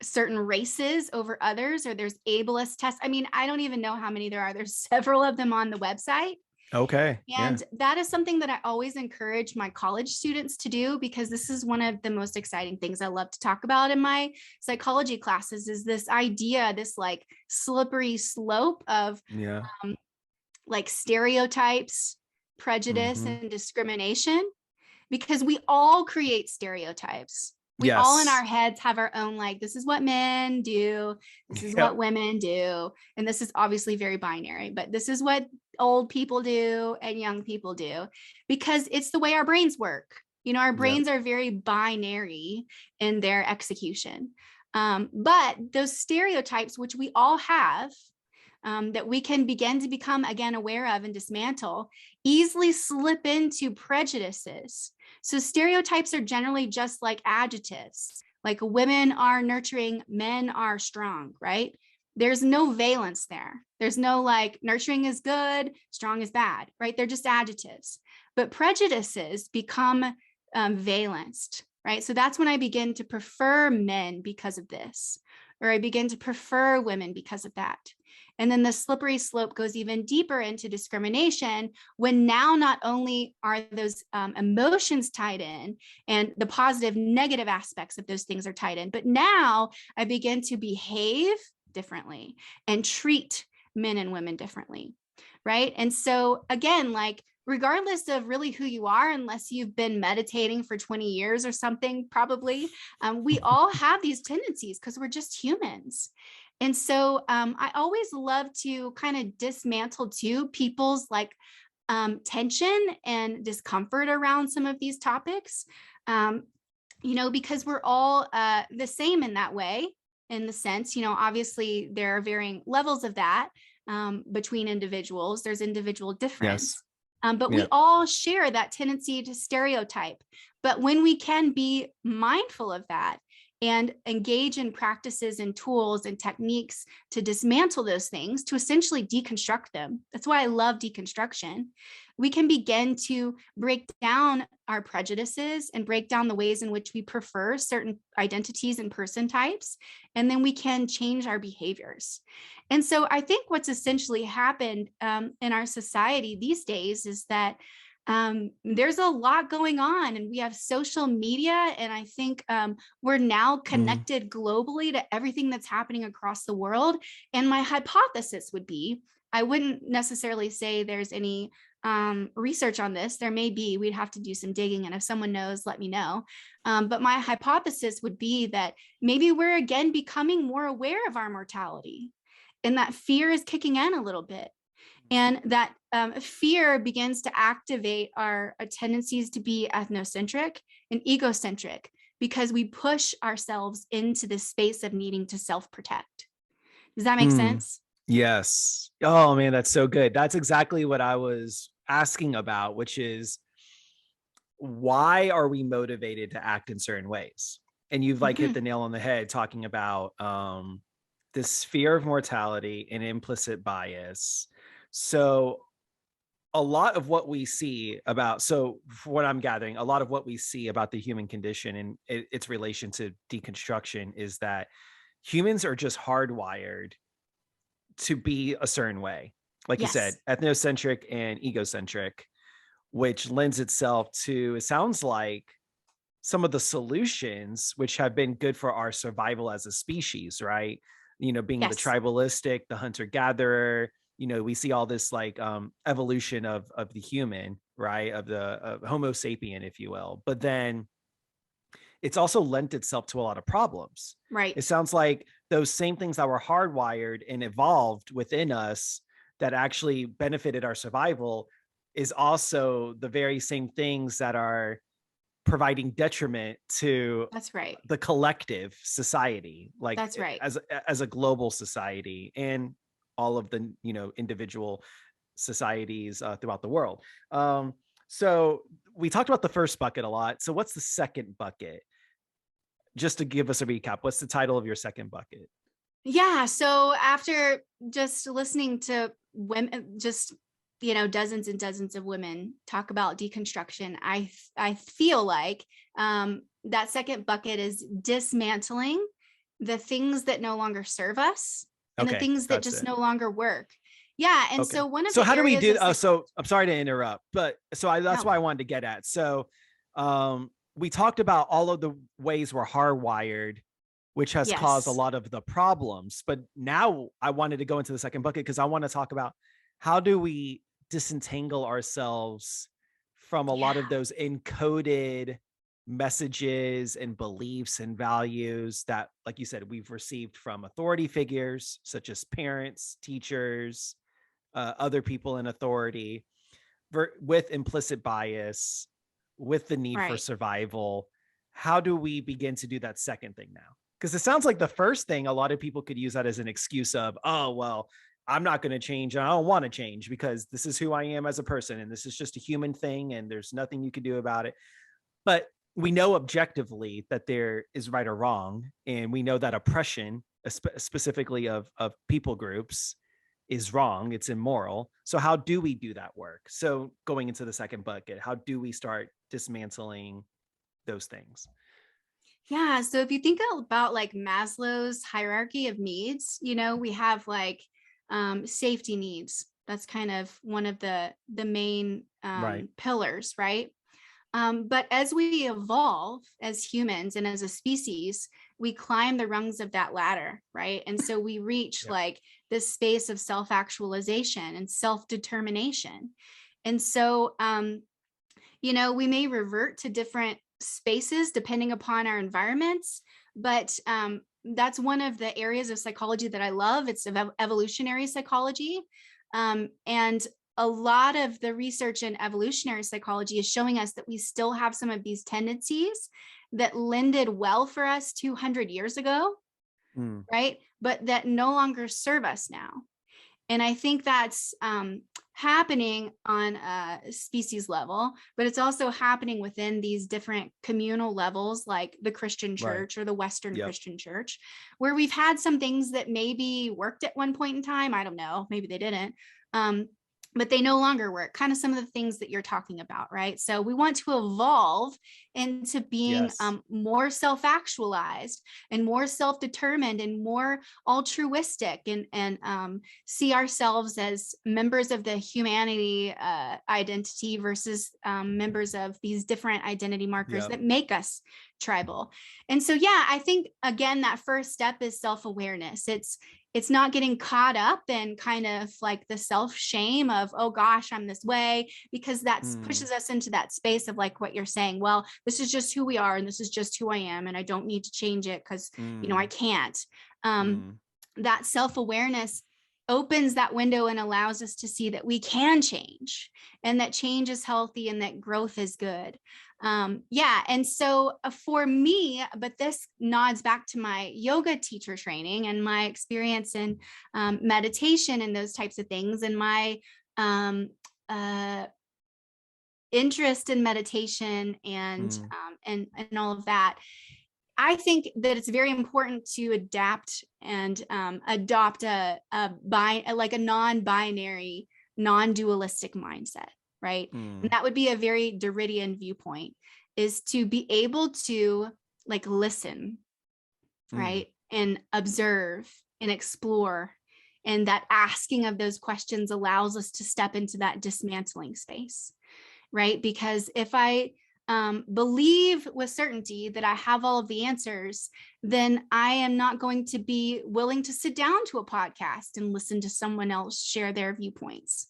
[SPEAKER 2] certain races over others, or there's ableist tests. I mean, I don't even know how many there are. There's several of them on the website.
[SPEAKER 1] Okay.
[SPEAKER 2] And that is something that I always encourage my college students to do, because this is one of the most exciting things I love to talk about in my psychology classes, is this idea, this slippery slope of stereotypes, prejudice, and discrimination, because we all create stereotypes. We all in our heads have our own, this is what men do, this is what women do. And this is obviously very binary, but this is what old people do and young people do, because it's the way our brains work. Our brains are very binary in their execution. But those stereotypes, which we all have, that we can begin to become, again, aware of and dismantle, easily slip into prejudices. So stereotypes are generally just like adjectives, like women are nurturing, men are strong, right? There's no valence there. There's no nurturing is good, strong is bad, right? They're just adjectives. But prejudices become valenced, right? So that's when I begin to prefer men because of this, or I begin to prefer women because of that. And then the slippery slope goes even deeper into discrimination, when now not only are those emotions tied in and the positive, negative aspects of those things are tied in, but now I begin to behave differently and treat men and women differently, right? And so again, regardless of really who you are, unless you've been meditating for 20 years or something, probably, we all have these tendencies because we're just humans. And so I always love to kind of dismantle too people's tension and discomfort around some of these topics, because we're all the same in that way, in the sense, obviously there are varying levels of that between individuals. There's individual difference. But we all share that tendency to stereotype. But when we can be mindful of that and engage in practices and tools and techniques to dismantle those things, to essentially deconstruct them. That's why I love deconstruction. We can begin to break down our prejudices and break down the ways in which we prefer certain identities and person types, and then we can change our behaviors. And so I think what's essentially happened in our society these days is that there's a lot going on, and we have social media, and I think we're now connected globally to everything that's happening across the world. And my hypothesis would be, I wouldn't necessarily say there's any research on this. There may be, we'd have to do some digging, and if someone knows, let me know. But my hypothesis would be that maybe we're again becoming more aware of our mortality, and that fear is kicking in a little bit. And that fear begins to activate our tendencies to be ethnocentric and egocentric, because we push ourselves into this space of needing to self-protect. Does that make sense?
[SPEAKER 1] Yes. Oh man, that's so good. That's exactly what I was asking about, which is, why are we motivated to act in certain ways? And you've like hit the nail on the head talking about this fear of mortality and implicit bias. So a lot of what we see about, so for what I'm gathering, a lot of what we see about the human condition and its relation to deconstruction is that humans are just hardwired to be a certain way. Like you said,
[SPEAKER 2] Yes.
[SPEAKER 1] ethnocentric and egocentric, which lends itself to, it sounds like, some of the solutions which have been good for our survival as a species, right? Being the
[SPEAKER 2] Yes.
[SPEAKER 1] tribalistic, the hunter gatherer, we see all this like evolution of the human, right? Of the Homo sapien, if you will. But then it's also lent itself to a lot of problems.
[SPEAKER 2] Right.
[SPEAKER 1] It sounds like those same things that were hardwired and evolved within us that actually benefited our survival is also the very same things that are providing detriment to
[SPEAKER 2] That's right.
[SPEAKER 1] the collective society, like
[SPEAKER 2] That's right.
[SPEAKER 1] as a global society, and all of the individual societies throughout the world. So we talked about the first bucket a lot. So what's the second bucket? Just to give us a recap, what's the title of your second bucket?
[SPEAKER 2] Yeah. So after just listening to women, just dozens and dozens of women talk about deconstruction, I feel like that second bucket is dismantling the things that no longer serve us and the
[SPEAKER 1] Okay,
[SPEAKER 2] things that
[SPEAKER 1] that's
[SPEAKER 2] just
[SPEAKER 1] it.
[SPEAKER 2] no longer work. Yeah. And
[SPEAKER 1] Okay.
[SPEAKER 2] so one of
[SPEAKER 1] So
[SPEAKER 2] the
[SPEAKER 1] how do we
[SPEAKER 2] areas
[SPEAKER 1] do?
[SPEAKER 2] of
[SPEAKER 1] So
[SPEAKER 2] psychology.
[SPEAKER 1] I'm sorry to interrupt, but that's
[SPEAKER 2] No.
[SPEAKER 1] why I wanted to get at. So we talked about all of the ways we're hardwired, which has caused a
[SPEAKER 2] Yes.
[SPEAKER 1] lot of the problems. But now I wanted to go into the second bucket because I want to talk about, how do we disentangle ourselves from a lot of
[SPEAKER 2] Yeah.
[SPEAKER 1] those encoded messages and beliefs and values that, like you said, we've received from authority figures such as parents, teachers, other people in authority, with implicit bias, with the need for
[SPEAKER 2] Right.
[SPEAKER 1] survival. How do we begin to do that second thing now? Because it sounds like the first thing, a lot of people could use that as an excuse of, oh, well, I'm not going to change and I don't want to change because this is who I am as a person and this is just a human thing and there's nothing you can do about it. But we know objectively that there is right or wrong. And we know that oppression, specifically of people groups, is wrong. It's immoral. So how do we do that work? So going into the second bucket, how do we start dismantling those things?
[SPEAKER 2] Yeah. So if you think about like Maslow's hierarchy of needs, we have like safety needs. That's kind of one of the main
[SPEAKER 1] Right.
[SPEAKER 2] pillars, right? But as we evolve as humans and as a species, we climb the rungs of that ladder, right? And so we reach
[SPEAKER 1] Yep.
[SPEAKER 2] like this space of self-actualization and self-determination. And so we may revert to different spaces depending upon our environments, but that's one of the areas of psychology that I love. It's evolutionary psychology. And a lot of the research in evolutionary psychology is showing us that we still have some of these tendencies that lended well for us 200 years ago,
[SPEAKER 1] Mm.
[SPEAKER 2] right? But that no longer serve us now. And I think that's happening on a species level, but it's also happening within these different communal levels, like the Christian
[SPEAKER 1] Right.
[SPEAKER 2] church or the Western
[SPEAKER 1] Yep.
[SPEAKER 2] Christian church, where we've had some things that maybe worked at one point in time. I don't know, maybe they didn't. But they no longer work, kind of some of the things that you're talking about, right? So we want to evolve into being
[SPEAKER 1] Yes.
[SPEAKER 2] more self-actualized and more self-determined and more altruistic, and see ourselves as members of the humanity identity versus members of these different identity markers
[SPEAKER 1] Yep.
[SPEAKER 2] that make us tribal. And so, yeah, I think, again, that first step is self-awareness. It's not getting caught up in kind of like the self-shame of, oh gosh, I'm this way, because that pushes us into that space of like what you're saying. Well, this is just who we are, and this is just who I am, and I don't need to change it because, I can't. That self-awareness opens that window and allows us to see that we can change, and that change is healthy, and that growth is good. And so for me, but this nods back to my yoga teacher training and my experience in meditation and those types of things, and my interest in meditation and all of that. I think that it's very important to adapt and adopt a non-binary, non-dualistic mindset, right? And that would be a very Derridian viewpoint, is to be able to like listen, right? And observe and explore. And that asking of those questions allows us to step into that dismantling space, right? Because if I believe with certainty that I have all of the answers, then I am not going to be willing to sit down to a podcast and listen to someone else share their viewpoints.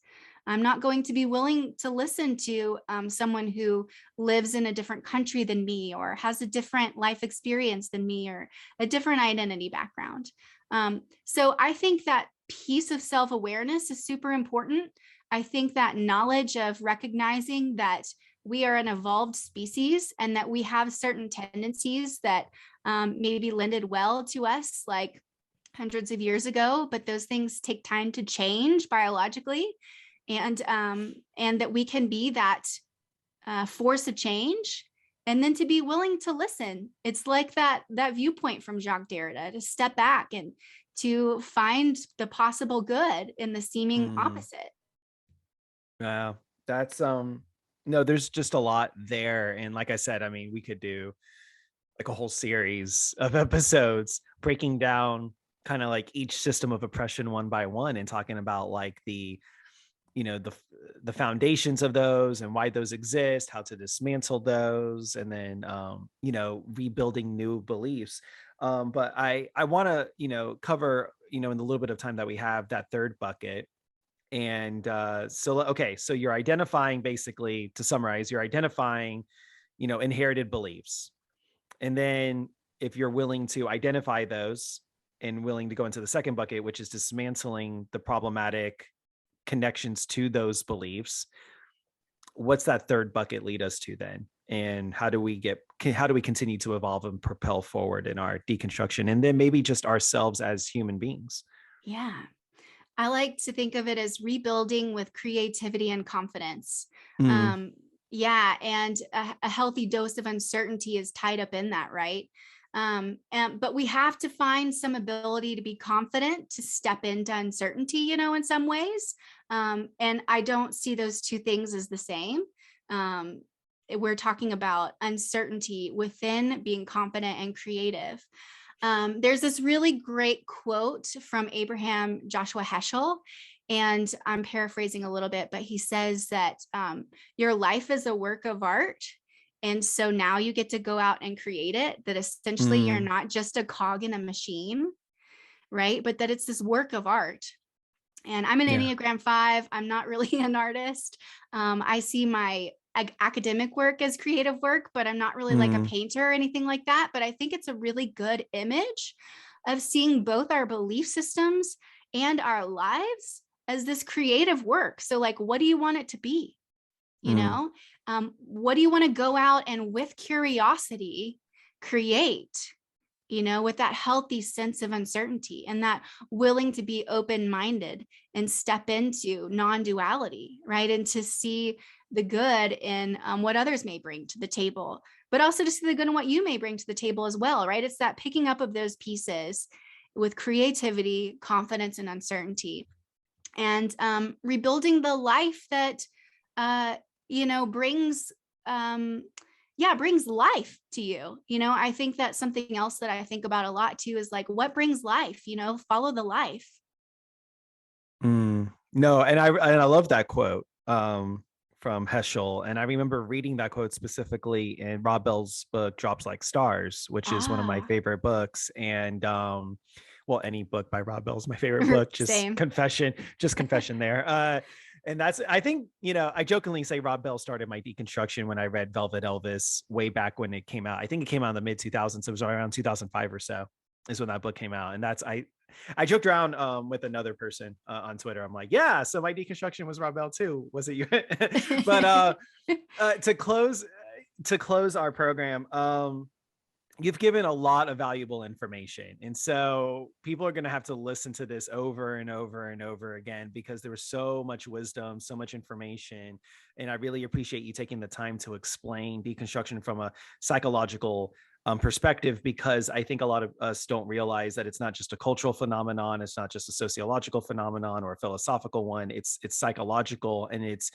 [SPEAKER 2] I'm not going to be willing to listen to someone who lives in a different country than me, or has a different life experience than me, or a different identity background. So I think that piece of self-awareness is super important. I think that knowledge of recognizing that we are an evolved species and that we have certain tendencies that maybe lended well to us like hundreds of years ago, but those things take time to change biologically, and that we can be that force of change, and then to be willing to listen. It's like that viewpoint from Jacques Derrida, to step back and to find the possible good in the seeming opposite.
[SPEAKER 1] Wow. That's no, there's just a lot there. And like I said, I mean, we could do like a whole series of episodes breaking down kind of like each system of oppression one by one, and talking about like the foundations of those and why those exist, how to dismantle those, and then rebuilding new beliefs. But I want to cover in the little bit of time that we have, that third bucket. And so you're identifying, basically, to summarize, you're identifying inherited beliefs. And then if you're willing to identify those and willing to go into the second bucket, which is dismantling the problematic connections to those beliefs, what's that third bucket lead us to then? And how do we continue to evolve and propel forward in our deconstruction, and then maybe just ourselves as human beings?
[SPEAKER 2] Yeah. I like to think of it as rebuilding with creativity and confidence.
[SPEAKER 1] Mm,
[SPEAKER 2] Um, and a healthy dose of uncertainty is tied up in that, right? But we have to find some ability to be confident, to step into uncertainty, in some ways. And I don't see those two things as the same. We're talking about uncertainty within being confident and creative. There's this really great quote from Abraham Joshua Heschel, and I'm paraphrasing a little bit, but he says that your life is a work of art. And so now you get to go out and create it, that essentially you're
[SPEAKER 1] mm,
[SPEAKER 2] not just a cog in a machine, right? But that it's this work of art. And I'm an
[SPEAKER 1] yeah.
[SPEAKER 2] Enneagram 5. I'm not really an artist. I see my academic work as creative work, but I'm not really like a
[SPEAKER 1] Mm,
[SPEAKER 2] painter or anything like that. But I think it's a really good image of seeing both our belief systems and our lives as this creative work. So like, what do you want it to be?
[SPEAKER 1] mm,
[SPEAKER 2] What do you want to go out and with curiosity create? with that healthy sense of uncertainty and that willing to be open-minded and step into non-duality, right? And to see the good in what others may bring to the table, but also to see the good in what you may bring to the table as well, right? It's that picking up of those pieces with creativity, confidence, and uncertainty, and rebuilding the life that brings brings life to you. I think that's something else that I think about a lot too, is like, what brings life? Follow the life.
[SPEAKER 1] No, and I love that quote from Heschel, and I remember reading that quote specifically in Rob Bell's book Drops Like Stars, which is one of my favorite books. And well, any book by Rob Bell is my favorite book.
[SPEAKER 2] Same.
[SPEAKER 1] Confession there. And that's, I think, I jokingly say Rob Bell started my deconstruction when I read Velvet Elvis way back when it came out. I think it came out in the mid 2000s. It was around 2005 or so is when that book came out. And that's, I joked around with another person on Twitter. I'm like, yeah, so my deconstruction was Rob Bell too. Was it you? But to close our program, you've given a lot of valuable information. And so people are going to have to listen to this over and over and over again, because there was so much wisdom, so much information. And I really appreciate you taking the time to explain deconstruction from a psychological perspective, because I think a lot of us don't realize that it's not just a cultural phenomenon. It's not just a sociological phenomenon or a philosophical one. It's psychological, and it's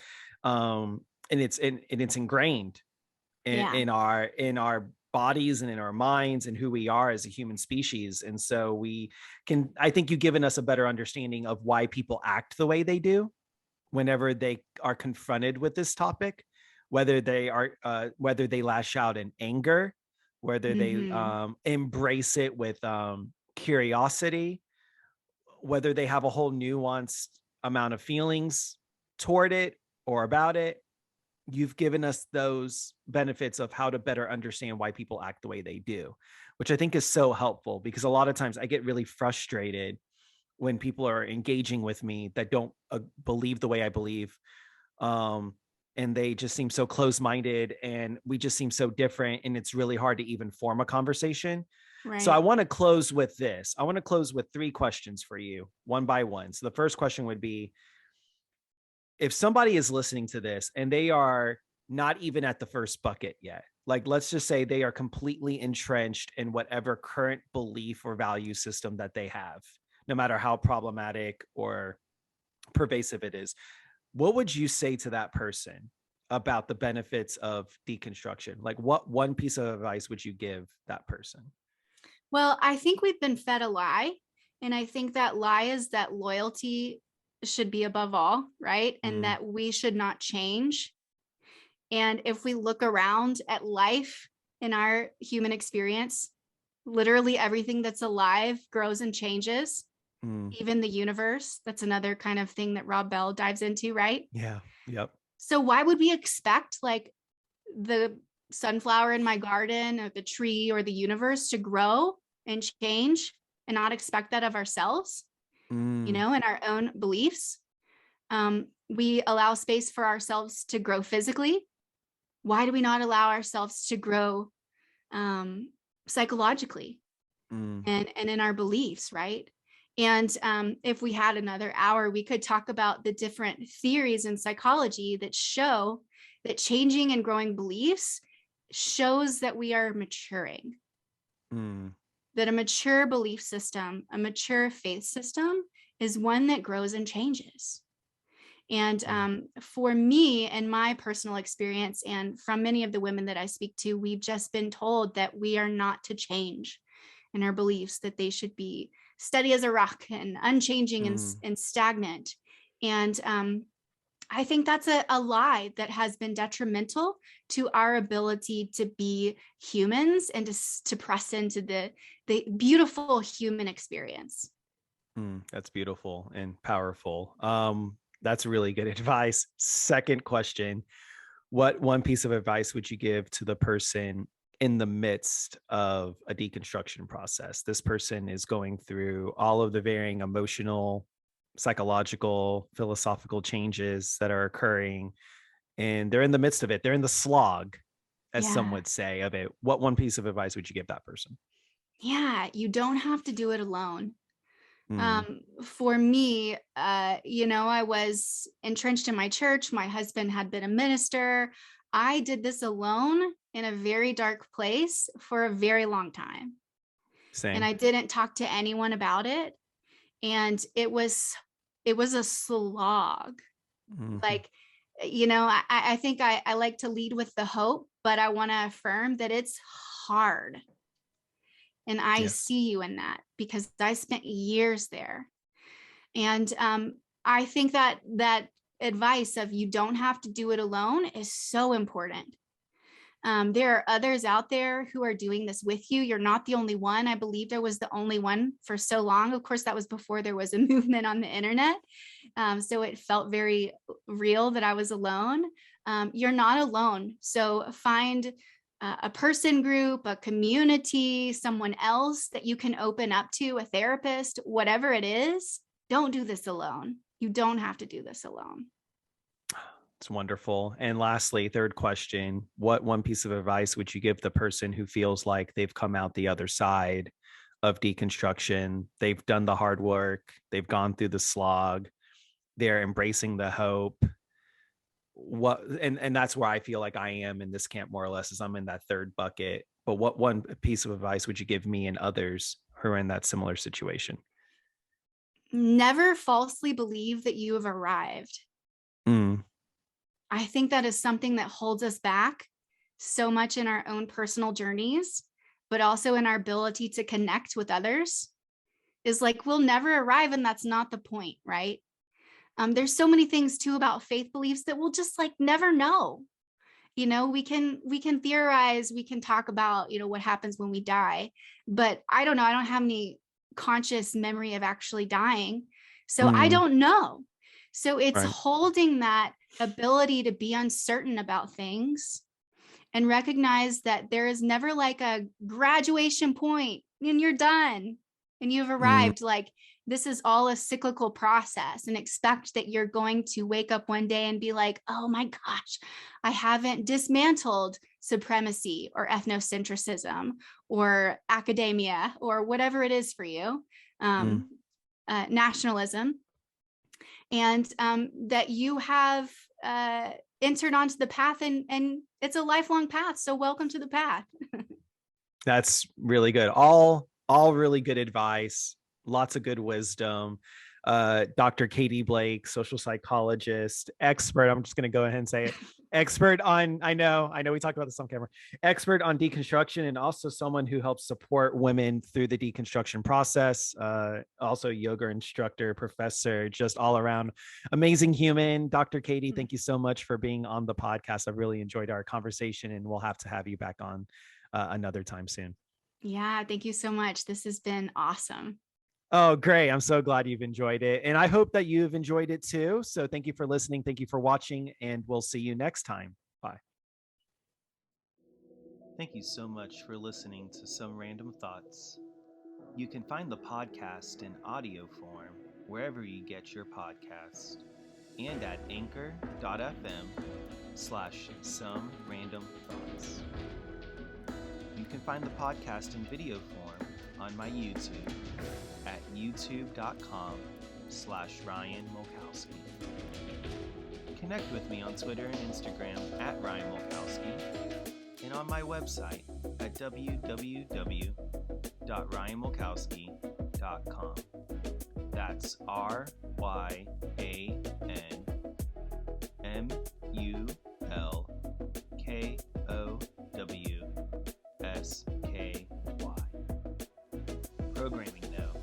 [SPEAKER 1] ingrained in our bodies and in our minds and who we are as a human species. And so I think you've given us a better understanding of why people act the way they do whenever they are confronted with this topic, whether they lash out in anger, whether they embrace it with curiosity, whether they have a whole nuanced amount of feelings toward it or about it. You've given us those benefits of how to better understand why people act the way they do, which I think is so helpful, because a lot of times I get really frustrated when people are engaging with me that don't believe the way I believe. And they just seem so close-minded, and we just seem so different. And it's really hard to even form a conversation. Right. So I want to close with this. I want to close with 3 questions for you, one by one. So the first question would be, if somebody is listening to this and they are not even at the first bucket yet, like, let's just say they are completely entrenched in whatever current belief or value system that they have, no matter how problematic or pervasive it is, what would you say to that person about the benefits of deconstruction? Like, what one piece of advice would you give that person?
[SPEAKER 2] Well, I think we've been fed a lie. And I think that lie is that loyalty should be above all, right? And that we should not change. And if we look around at life in our human experience, literally everything that's alive grows and changes, even the universe. That's another kind of thing that Rob Bell dives into, right?
[SPEAKER 1] Yeah. Yep.
[SPEAKER 2] So why would we expect like the sunflower in my garden or the tree or the universe to grow and change and not expect that of ourselves? In our own beliefs. We allow space for ourselves to grow physically. Why do we not allow ourselves to grow psychologically and in our beliefs, right? And if we had another hour, we could talk about the different theories in psychology that show that changing and growing beliefs shows that we are maturing. That a mature belief system, a mature faith system, is one that grows and changes. And for me and my personal experience, and from many of the women that I speak to, we've just been told that we are not to change in our beliefs, that they should be steady as a rock and unchanging and stagnant. And I think that's a lie that has been detrimental to our ability to be humans and to press into the beautiful human experience.
[SPEAKER 1] That's beautiful and powerful. That's really good advice. Second question, what one piece of advice would you give to the person in the midst of a deconstruction process? This person is going through all of the varying emotional, psychological, philosophical changes that are occurring, and they're in the midst of it. They're in the slog, as some would say, of it. What one piece of advice would you give that person?
[SPEAKER 2] Yeah, you don't have to do it alone.
[SPEAKER 1] Mm,
[SPEAKER 2] For me, I was entrenched in my church. My husband had been a minister. I did this alone in a very dark place for a very long time. And
[SPEAKER 1] same.
[SPEAKER 2] I didn't talk to anyone about it. And it was a slog.
[SPEAKER 1] Mhm.
[SPEAKER 2] Like, I think I like to lead with the hope, but I want to affirm that it's hard. And I
[SPEAKER 1] Yes.
[SPEAKER 2] see you in that because I spent years there. And I think that advice of you don't have to do it alone is so important. There are others out there who are doing this with you. You're not the only one. I believed I was the only one for so long. Of course, that was before there was a movement on the internet. So it felt very real that I was alone. You're not alone. So find a person group, a community, someone else that you can open up to, a therapist, whatever it is. Don't do this alone. You don't have to do this alone.
[SPEAKER 1] It's wonderful. And lastly, third question, what one piece of advice would you give the person who feels like they've come out the other side of deconstruction? They've done the hard work, they've gone through the slog, they're embracing the hope. What and that's where I feel like I am in this camp more or less, is I'm in that third bucket. But what one piece of advice would you give me and others who are in that similar situation?
[SPEAKER 2] Never falsely believe that you have arrived.
[SPEAKER 1] Mm,
[SPEAKER 2] I think that is something that holds us back so much in our own personal journeys, but also in our ability to connect with others. Is like we'll never arrive, and that's not the point, right? There's so many things too about faith beliefs that we'll just like never know. We can theorize, we can talk about what happens when we die, but I don't know. I don't have any conscious memory of actually dying, so I
[SPEAKER 1] mm,
[SPEAKER 2] don't know. So it's
[SPEAKER 1] right.
[SPEAKER 2] holding that ability to be uncertain about things and recognize that there is never like a graduation point and you're done and you've
[SPEAKER 1] Mm,
[SPEAKER 2] arrived. Like, this is all a cyclical process, and expect that you're going to wake up one day and be like, oh my gosh, I haven't dismantled supremacy or ethnocentrism or academia or whatever it is for you,
[SPEAKER 1] mm.
[SPEAKER 2] nationalism, and that you have entered onto the path, and it's a lifelong path. So welcome to the path.
[SPEAKER 1] That's really good. All really good advice. Lots of good wisdom. Dr. Katie Blake, social psychologist, expert. I'm just going to go ahead and say it. Expert on, I know we talked about this on camera. Expert on deconstruction, and also someone who helps support women through the deconstruction process. Also yoga instructor, professor, just all around amazing human. Dr. Katie, thank you so much for being on the podcast. I've really enjoyed our conversation, and we'll have to have you back on another time soon.
[SPEAKER 2] Yeah, thank you so much. This has been awesome.
[SPEAKER 1] Oh, great. I'm so glad you've enjoyed it. And I hope that you've enjoyed it too. So thank you for listening. Thank you for watching, and we'll see you next time. Bye. Thank you so much for listening to Some Random Thoughts. You can find the podcast in audio form wherever you get your podcast and at anchor.fm/some random thoughts. You can find the podcast in video form on my YouTube at youtube.com/Ryan Mulkowsky. Connect with me on Twitter and Instagram at Ryan Mulkowsky, and on my website at www.ryanmulkowsky.com. That's RyanMulkowsky. Programming note: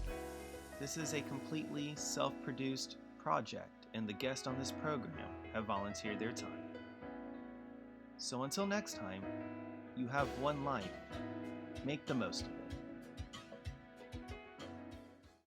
[SPEAKER 1] this is a completely self-produced project, and the guests on this program have volunteered their time. So until next time, you have one life. Make the most of it.